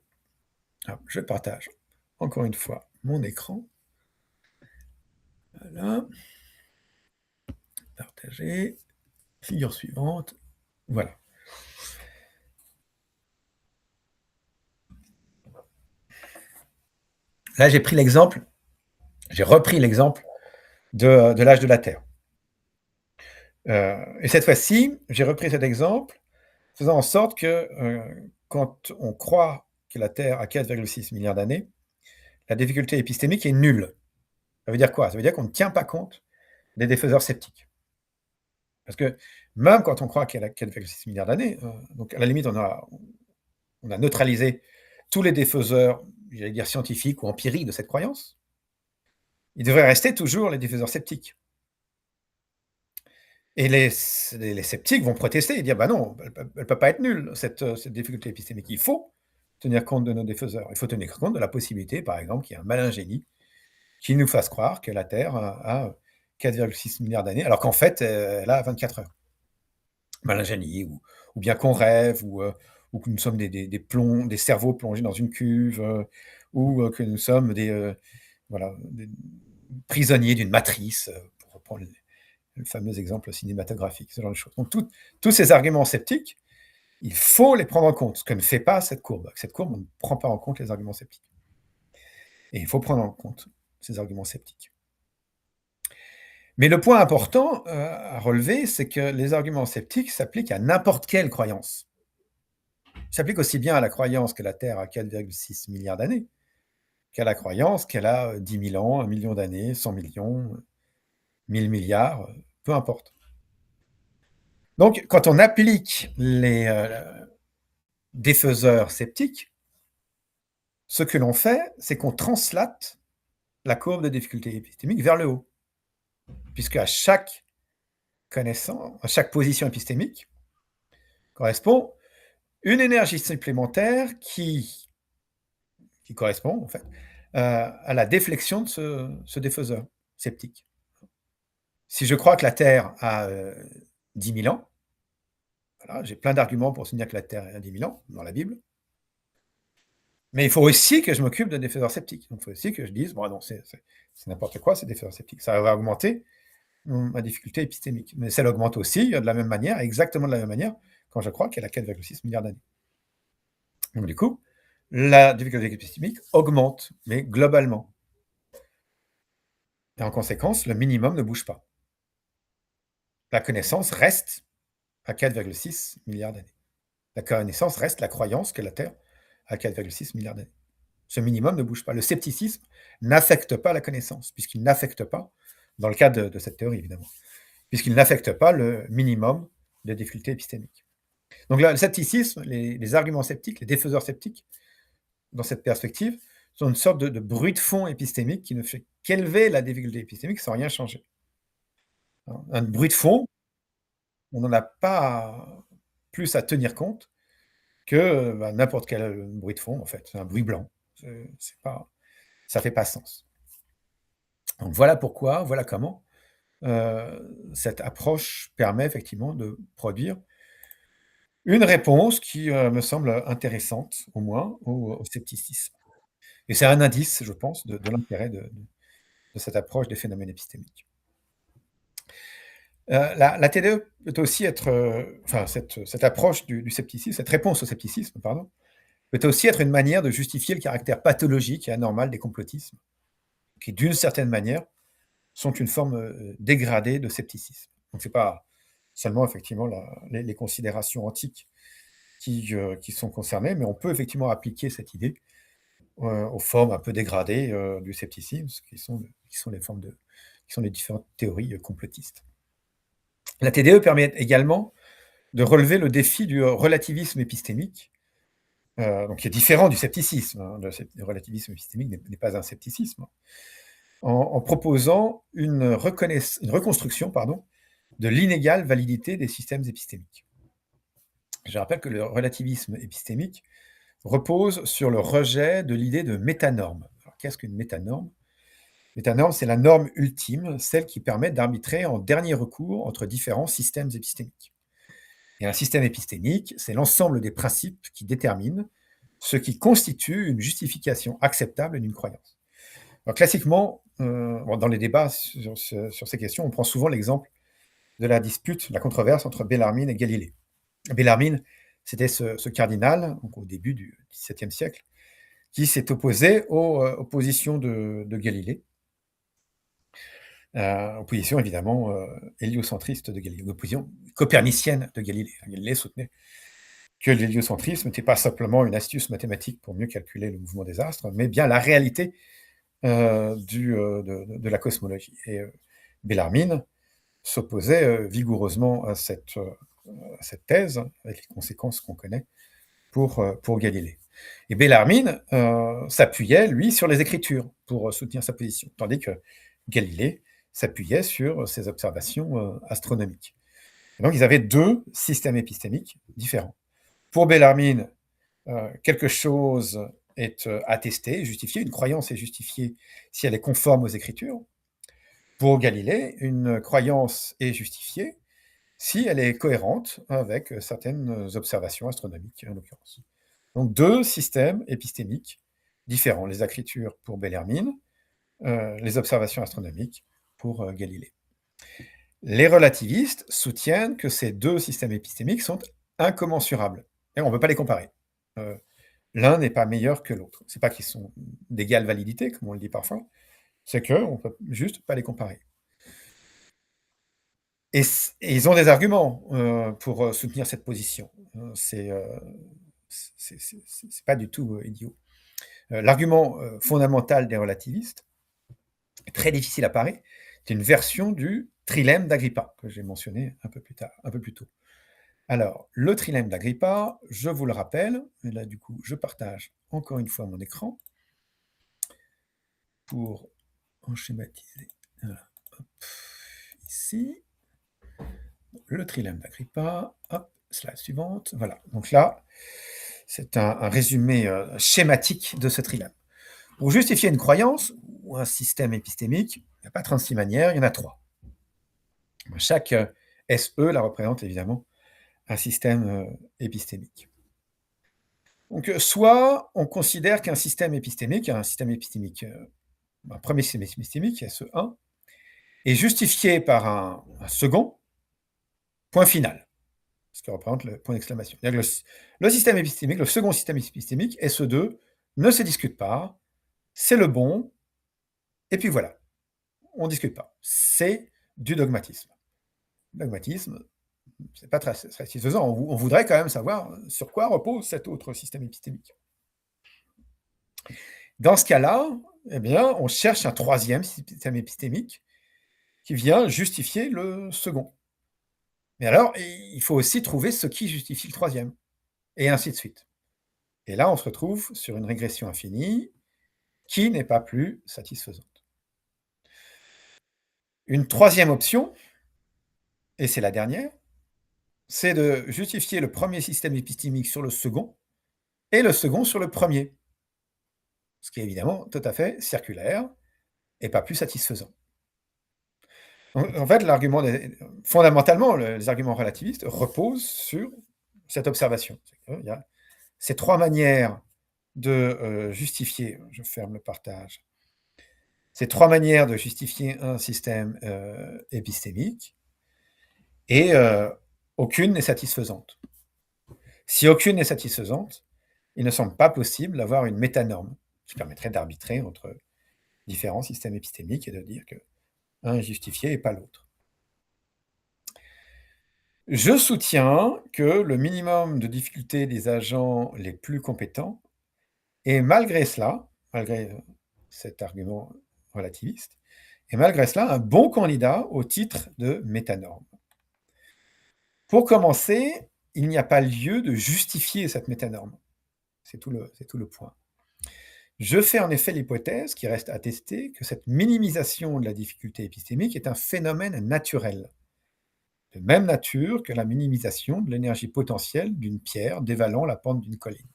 Je partage encore une fois mon écran. Voilà. Partager. Figure suivante. Voilà. Là, j'ai repris l'exemple de l'âge de la Terre. Et cette fois-ci, j'ai repris cet exemple faisant en sorte que quand on croit que la Terre a 4,6 milliards d'années, la difficulté épistémique est nulle. Ça veut dire quoi? Ça veut dire qu'on ne tient pas compte des défaiseurs sceptiques. Parce que même quand on croit qu'elle a 4,6 milliards d'années, donc à la limite, on a neutralisé tous les défaiseurs, j'allais dire scientifiques ou empiriques de cette croyance, il devrait rester toujours les défaiseurs sceptiques. Et les sceptiques vont protester et dire bah non, elle ne peut pas être nulle, cette difficulté épistémique. Il faut tenir compte de nos défaiseurs. Il faut tenir compte de la possibilité, par exemple, qu'il y ait un malin génie qui nous fasse croire que la Terre a 4,6 milliards d'années, alors qu'en fait, elle a 24 heures. Malin génie, ou bien qu'on rêve, ou que nous sommes des cerveaux plongés dans une cuve, ou que nous sommes des prisonniers d'une matrice, pour reprendre le fameux exemple cinématographique, ce genre de choses. Donc tous ces arguments sceptiques, il faut les prendre en compte, ce que ne fait pas cette courbe. Cette courbe ne prend pas en compte les arguments sceptiques. Et il faut prendre en compte ces arguments sceptiques. Mais le point important à relever, c'est que les arguments sceptiques s'appliquent à n'importe quelle croyance. Ils s'appliquent aussi bien à la croyance que la Terre a 4,6 milliards d'années, qui a la croyance qu'elle a 10 000 ans, 1 million d'années, 100 millions, 1000 milliards, peu importe. Donc, quand on applique les défaiseurs sceptiques, ce que l'on fait, c'est qu'on translate la courbe de difficulté épistémique vers le haut, puisque à chaque connaissance, à chaque position épistémique, correspond une énergie supplémentaire qui correspond, en fait, à la déflexion de ce défaiseur sceptique. Si je crois que la Terre a 10 000 ans, voilà, j'ai plein d'arguments pour soutenir que la Terre a 10 000 ans dans la Bible, mais il faut aussi que je m'occupe de défaiseurs sceptiques. Donc, il faut aussi que je dise, bon, non, c'est n'importe quoi, c'est défaiseurs sceptiques. Ça va augmenter ma difficulté épistémique. Mais ça l'augmente aussi de la même manière, exactement de la même manière, quand je crois qu'elle a 4,6 milliards d'années. Donc, du coup, la difficulté épistémique augmente, mais globalement. Et en conséquence, le minimum ne bouge pas. La connaissance reste à 4,6 milliards d'années. La connaissance reste la croyance que la Terre a 4,6 milliards d'années. Ce minimum ne bouge pas. Le scepticisme n'affecte pas la connaissance, puisqu'il n'affecte pas, dans le cas de cette théorie évidemment, puisqu'il n'affecte pas le minimum de difficulté épistémique. Donc là, le scepticisme, les arguments sceptiques, les défaiseurs sceptiques, dans cette perspective, sont une sorte de bruit de fond épistémique qui ne fait qu'élever la difficulté épistémique sans rien changer. Un bruit de fond, on n'en a pas plus à tenir compte que n'importe quel bruit de fond, en fait. C'est un bruit blanc. Ça ne fait pas sens. Donc voilà pourquoi, voilà comment cette approche permet effectivement de produire une réponse qui me semble intéressante, au moins, au scepticisme. Et c'est un indice, je pense, de l'intérêt de cette approche des phénomènes épistémiques. La TDE peut aussi être, enfin, cette approche du scepticisme, cette réponse au scepticisme, pardon, peut aussi être une manière de justifier le caractère pathologique et anormal des complotismes, qui, d'une certaine manière, sont une forme dégradée de scepticisme. Donc, ce n'est pas seulement effectivement les considérations antiques qui sont concernées, mais on peut effectivement appliquer cette idée aux formes un peu dégradées du scepticisme, qui sont les différentes théories complotistes. La TDE permet également de relever le défi du relativisme épistémique, donc qui est différent du scepticisme. Hein. Le relativisme épistémique n'est pas un scepticisme. En proposant une reconstruction de l'inégale validité des systèmes épistémiques. Je rappelle que le relativisme épistémique repose sur le rejet de l'idée de métanorme. Alors, qu'est-ce qu'une métanorme ? Métanorme, c'est la norme ultime, celle qui permet d'arbitrer en dernier recours entre différents systèmes épistémiques. Et un système épistémique, c'est l'ensemble des principes qui déterminent ce qui constitue une justification acceptable d'une croyance. Alors, classiquement, dans les débats sur ces questions, on prend souvent l'exemple de la dispute, la controverse entre Bellarmine et Galilée. Bellarmine, c'était ce cardinal, donc au début du XVIIe siècle, qui s'est opposé aux positions de Galilée, opposition évidemment héliocentriste de Galilée, opposition copernicienne de Galilée. Galilée soutenait que l'héliocentrisme n'était pas simplement une astuce mathématique pour mieux calculer le mouvement des astres, mais bien la réalité de la cosmologie. Et Bellarmine s'opposait vigoureusement à cette thèse, avec les conséquences qu'on connaît pour Galilée. Et Bellarmine s'appuyait, lui, sur les Écritures pour soutenir sa position, tandis que Galilée s'appuyait sur ses observations astronomiques. Et donc, ils avaient deux systèmes épistémiques différents. Pour Bellarmine, quelque chose est attesté, justifié, une croyance est justifiée si elle est conforme aux Écritures. Pour Galilée, une croyance est justifiée si elle est cohérente avec certaines observations astronomiques, en l'occurrence. Donc, deux systèmes épistémiques différents, les Écritures pour Bellarmine, les observations astronomiques pour Galilée. Les relativistes soutiennent que ces deux systèmes épistémiques sont incommensurables, et on ne peut pas les comparer. L'un n'est pas meilleur que l'autre. Ce n'est pas qu'ils sont d'égale validité, comme on le dit parfois, c'est qu'on ne peut juste pas les comparer. Et ils ont des arguments pour soutenir cette position. C'est pas du tout idiot. L'argument fondamental des relativistes, très difficile à parer, c'est une version du trilemme d'Agrippa, que j'ai mentionné un peu plus tôt. Alors, le trilemme d'Agrippa, je vous le rappelle, et là du coup, je partage encore une fois mon écran pour en schématiser. Voilà. Hop, ici, le trilemme d'Agrippa, hop, slide suivante, voilà. Donc là, c'est un résumé schématique de ce trilemme. Pour justifier une croyance ou un système épistémique, il n'y a pas 36 manières, il y en a 3. Chaque SE la représente évidemment un système épistémique. Donc, soit on considère qu'un système épistémique, un premier système épistémique, SE1, est justifié par un second, point final, ce qui représente le point d'exclamation. Le système épistémique, le second système épistémique, SE2, ne se discute pas, c'est le bon, et puis voilà, on ne discute pas. C'est du dogmatisme. Dogmatisme, c'est pas très satisfaisant. On voudrait quand même savoir sur quoi repose cet autre système épistémique. Dans ce cas-là, eh bien, on cherche un troisième système épistémique qui vient justifier le second. Mais alors, il faut aussi trouver ce qui justifie le troisième, et ainsi de suite. Et là, on se retrouve sur une régression infinie qui n'est pas plus satisfaisante. Une troisième option, et c'est la dernière, c'est de justifier le premier système épistémique sur le second, et le second sur le premier. Ce qui est évidemment tout à fait circulaire, et pas plus satisfaisant. En fait, fondamentalement, les arguments relativistes reposent sur cette observation. Il y a ces 3 manières de justifier, je ferme le partage, ces 3 manières de justifier un système épistémique, et aucune n'est satisfaisante. Si aucune n'est satisfaisante, il ne semble pas possible d'avoir une métanorme qui permettrait d'arbitrer entre différents systèmes épistémiques et de dire que un est justifié et pas l'autre. Je soutiens que le minimum de difficulté des agents les plus compétents est malgré cela, malgré cet argument relativiste, est malgré cela un bon candidat au titre de métanorme. Pour commencer, il n'y a pas lieu de justifier cette métanorme. C'est tout le point. Je fais en effet l'hypothèse, qui reste à tester, que cette minimisation de la difficulté épistémique est un phénomène naturel, de même nature que la minimisation de l'énergie potentielle d'une pierre dévalant la pente d'une colline.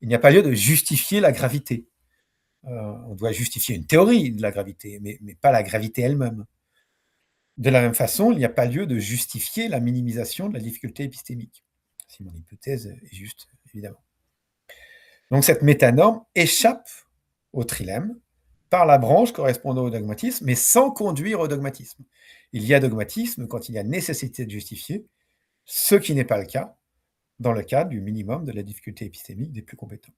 Il n'y a pas lieu de justifier la gravité. On doit justifier une théorie de la gravité, mais pas la gravité elle-même. De la même façon, il n'y a pas lieu de justifier la minimisation de la difficulté épistémique, si mon hypothèse est juste, évidemment. Donc cette métanorme échappe au trilemme par la branche correspondant au dogmatisme, mais sans conduire au dogmatisme. Il y a dogmatisme quand il y a nécessité de justifier, ce qui n'est pas le cas dans le cadre du minimum de la difficulté épistémique des plus compétents.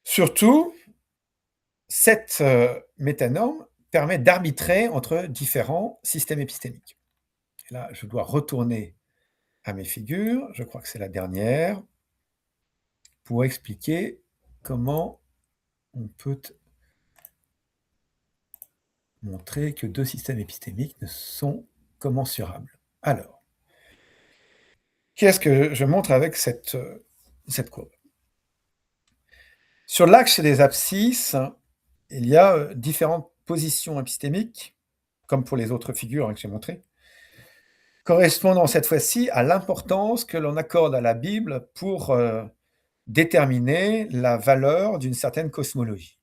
Surtout, cette métanorme permet d'arbitrer entre différents systèmes épistémiques. Et là, je dois retourner à mes figures, je crois que c'est la dernière, pour expliquer comment on peut montrer que 2 systèmes épistémiques ne sont commensurables. Alors, qu'est-ce que je montre avec cette courbe? Sur l'axe des abscisses, il y a différentes positions épistémiques, comme pour les autres figures que j'ai montrées, correspondant cette fois-ci à l'importance que l'on accorde à la Bible pour déterminer la valeur d'une certaine cosmologie.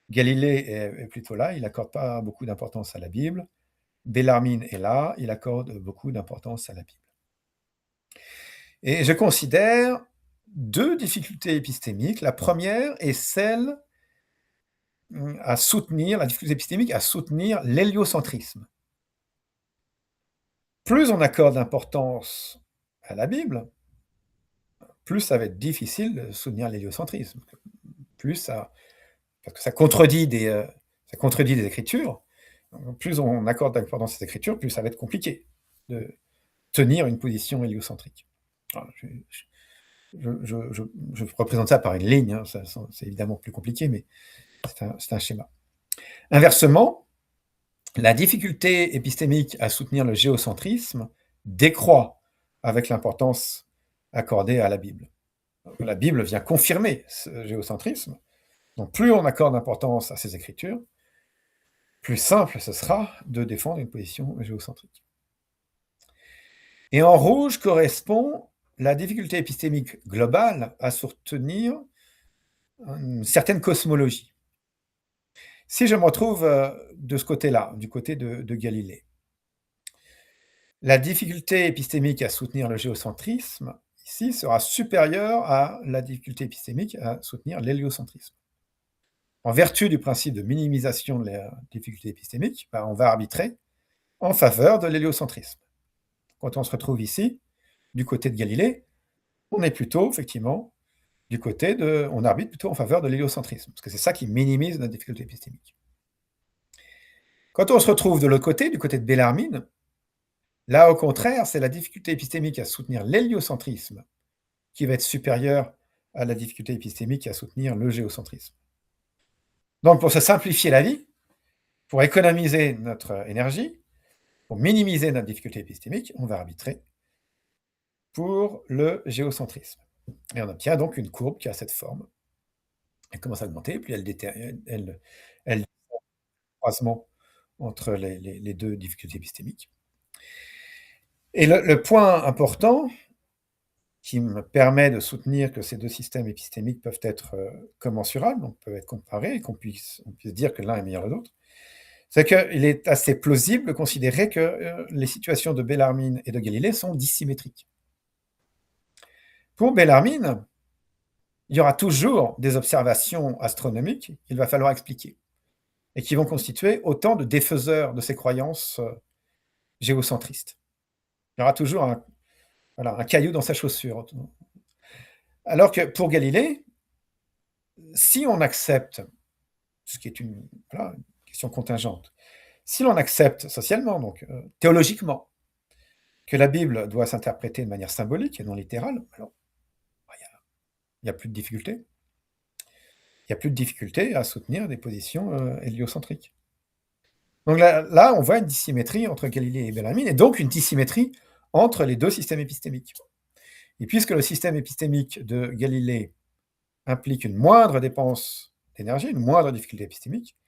Galilée est plutôt là, il n'accorde pas beaucoup d'importance à la Bible. Bellarmine est là, il accorde beaucoup d'importance à la Bible. Et je considère 2 difficultés épistémiques. La première est celle à soutenir, la difficulté épistémique à soutenir l'héliocentrisme. Plus on accorde d'importance à la Bible, plus ça va être difficile de soutenir l'héliocentrisme. Parce que ça contredit des Écritures. Plus on accorde d'importance aux Écritures, plus ça va être compliqué de tenir une position héliocentrique. je représente ça par une ligne, hein, c'est évidemment plus compliqué, mais c'est un schéma. Inversement, la difficulté épistémique à soutenir le géocentrisme décroît avec l'importance accordée à la Bible. La Bible vient confirmer ce géocentrisme. Donc plus on accorde d'importance à ces écritures, plus simple ce sera de défendre une position géocentrique. Et en rouge correspond la difficulté épistémique globale à soutenir une certaine cosmologie. Si je me retrouve de ce côté-là, du côté de Galilée, la difficulté épistémique à soutenir le géocentrisme, ici, sera supérieure à la difficulté épistémique à soutenir l'héliocentrisme. En vertu du principe de minimisation de la difficulté épistémique, on va arbitrer en faveur de l'héliocentrisme. Quand on se retrouve ici, du côté de Galilée, on est plutôt, effectivement, on arbitre plutôt en faveur de l'héliocentrisme, parce que c'est ça qui minimise notre difficulté épistémique. Quand on se retrouve de l'autre côté, du côté de Bellarmine, là, au contraire, c'est la difficulté épistémique à soutenir l'héliocentrisme qui va être supérieure à la difficulté épistémique à soutenir le géocentrisme. Donc, pour se simplifier la vie, pour économiser notre énergie, pour minimiser notre difficulté épistémique, on va arbitrer pour le géocentrisme. Et on obtient donc une courbe qui a cette forme. Elle commence à augmenter, puis elle croisement entre les deux difficultés épistémiques. Et le point important qui me permet de soutenir que ces deux systèmes épistémiques peuvent être commensurables, donc peuvent être comparés, et qu'on puisse dire que l'un est meilleur que l'autre, c'est qu'il est assez plausible de considérer que les situations de Bellarmine et de Galilée sont dissymétriques. Pour Bellarmine, il y aura toujours des observations astronomiques qu'il va falloir expliquer, et qui vont constituer autant de défaiseurs de ces croyances géocentristes. Il y aura toujours un caillou dans sa chaussure. Alors que pour Galilée, si on accepte, ce qui est une question contingente, si l'on accepte socialement, donc théologiquement, que la Bible doit s'interpréter de manière symbolique et non littérale, alors il n'y a plus de difficulté. Il n'y a plus de difficulté à soutenir des positions héliocentriques. Donc là, on voit une dissymétrie entre Galilée et Bellarmine, et donc une dissymétrie entre les deux systèmes épistémiques. Et puisque le système épistémique de Galilée implique une moindre dépense d'énergie, une moindre difficulté épistémique,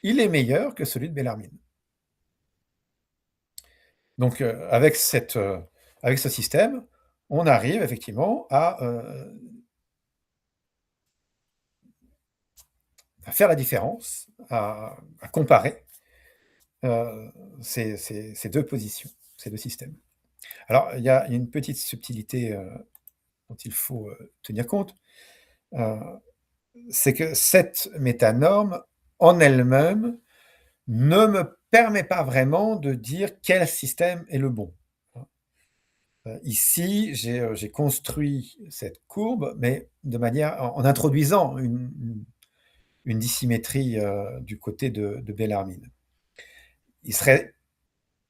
il est meilleur que celui de Bellarmine. Donc avec ce système, on arrive effectivement à faire la différence, à comparer ces deux positions, ces deux systèmes. Alors, il y a une petite subtilité dont il faut tenir compte, c'est que cette métanorme, en elle-même, ne me permet pas vraiment de dire quel système est le bon. Ici, j'ai construit cette courbe, mais de manière en introduisant une dissymétrie du côté de Bellarmine. Il serait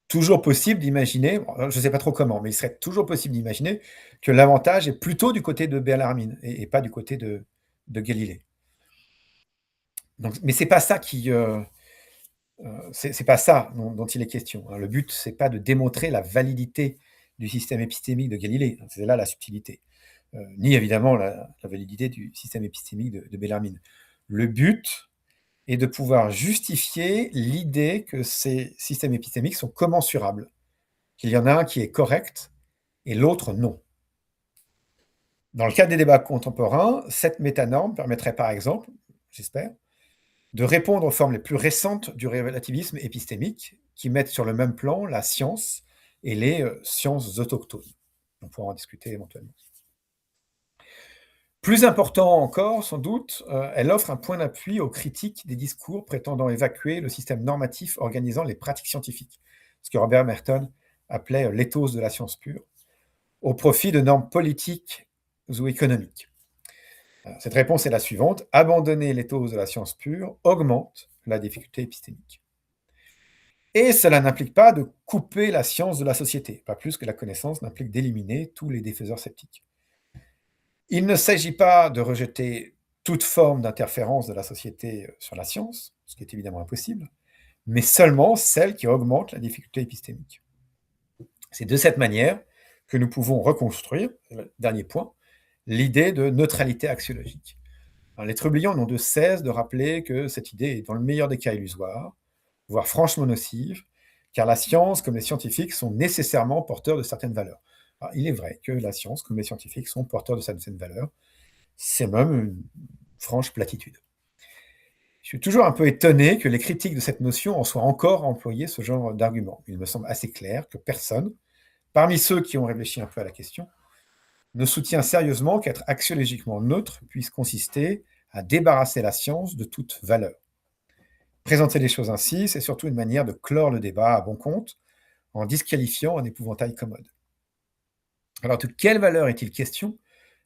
toujours possible d'imaginer, je ne sais pas trop comment, mais il serait toujours possible d'imaginer que l'avantage est plutôt du côté de Bellarmine et pas du côté de Galilée. Donc, mais c'est pas ça c'est pas ça dont il est question. Le but, c'est pas de démontrer la validité du système épistémique de Galilée. C'est là la subtilité. Ni évidemment la validité du système épistémique de Bellarmine. Le but est de pouvoir justifier l'idée que ces systèmes épistémiques sont commensurables, qu'il y en a un qui est correct et l'autre non. Dans le cadre des débats contemporains, cette métanorme permettrait par exemple, j'espère, de répondre aux formes les plus récentes du relativisme épistémique qui mettent sur le même plan la science et les sciences autochtones. On pourra en discuter éventuellement. Plus important encore, sans doute, elle offre un point d'appui aux critiques des discours prétendant évacuer le système normatif organisant les pratiques scientifiques, ce que Robert Merton appelait l'éthos de la science pure, au profit de normes politiques ou économiques. Cette réponse est la suivante: abandonner l'éthos de la science pure augmente la difficulté épistémique. Et cela n'implique pas de couper la science de la société, pas plus que la connaissance n'implique d'éliminer tous les défaiseurs sceptiques. Il ne s'agit pas de rejeter toute forme d'interférence de la société sur la science, ce qui est évidemment impossible, mais seulement celle qui augmente la difficulté épistémique. C'est de cette manière que nous pouvons reconstruire, le dernier point, l'idée de neutralité axiologique. Alors, les trublions n'ont de cesse de rappeler que cette idée est dans le meilleur des cas illusoire, voire franchement nocive, car la science comme les scientifiques sont nécessairement porteurs de certaines valeurs. Alors, il est vrai que la science comme les scientifiques sont porteurs de certaines valeurs, c'est même une franche platitude. Je suis toujours un peu étonné que les critiques de cette notion en soient encore employés ce genre d'argument. Il me semble assez clair que personne, parmi ceux qui ont réfléchi un peu à la question, ne soutient sérieusement qu'être axiologiquement neutre puisse consister à débarrasser la science de toute valeur. Présenter les choses ainsi, c'est surtout une manière de clore le débat à bon compte, en disqualifiant un épouvantail commode. Alors, de quelle valeur est-il question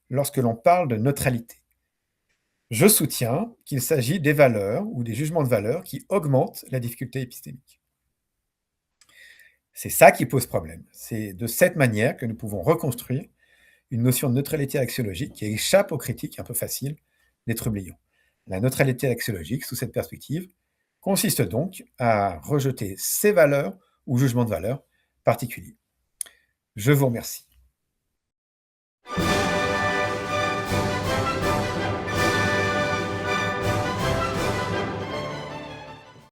lorsque l'on parle de neutralité? Je soutiens qu'il s'agit des valeurs ou des jugements de valeur qui augmentent la difficulté épistémique. C'est ça qui pose problème. C'est de cette manière que nous pouvons reconstruire une notion de neutralité axiologique qui échappe aux critiques un peu faciles des trublions. La neutralité axiologique, sous cette perspective, consiste donc à rejeter ces valeurs ou jugements de valeur particuliers. Je vous remercie.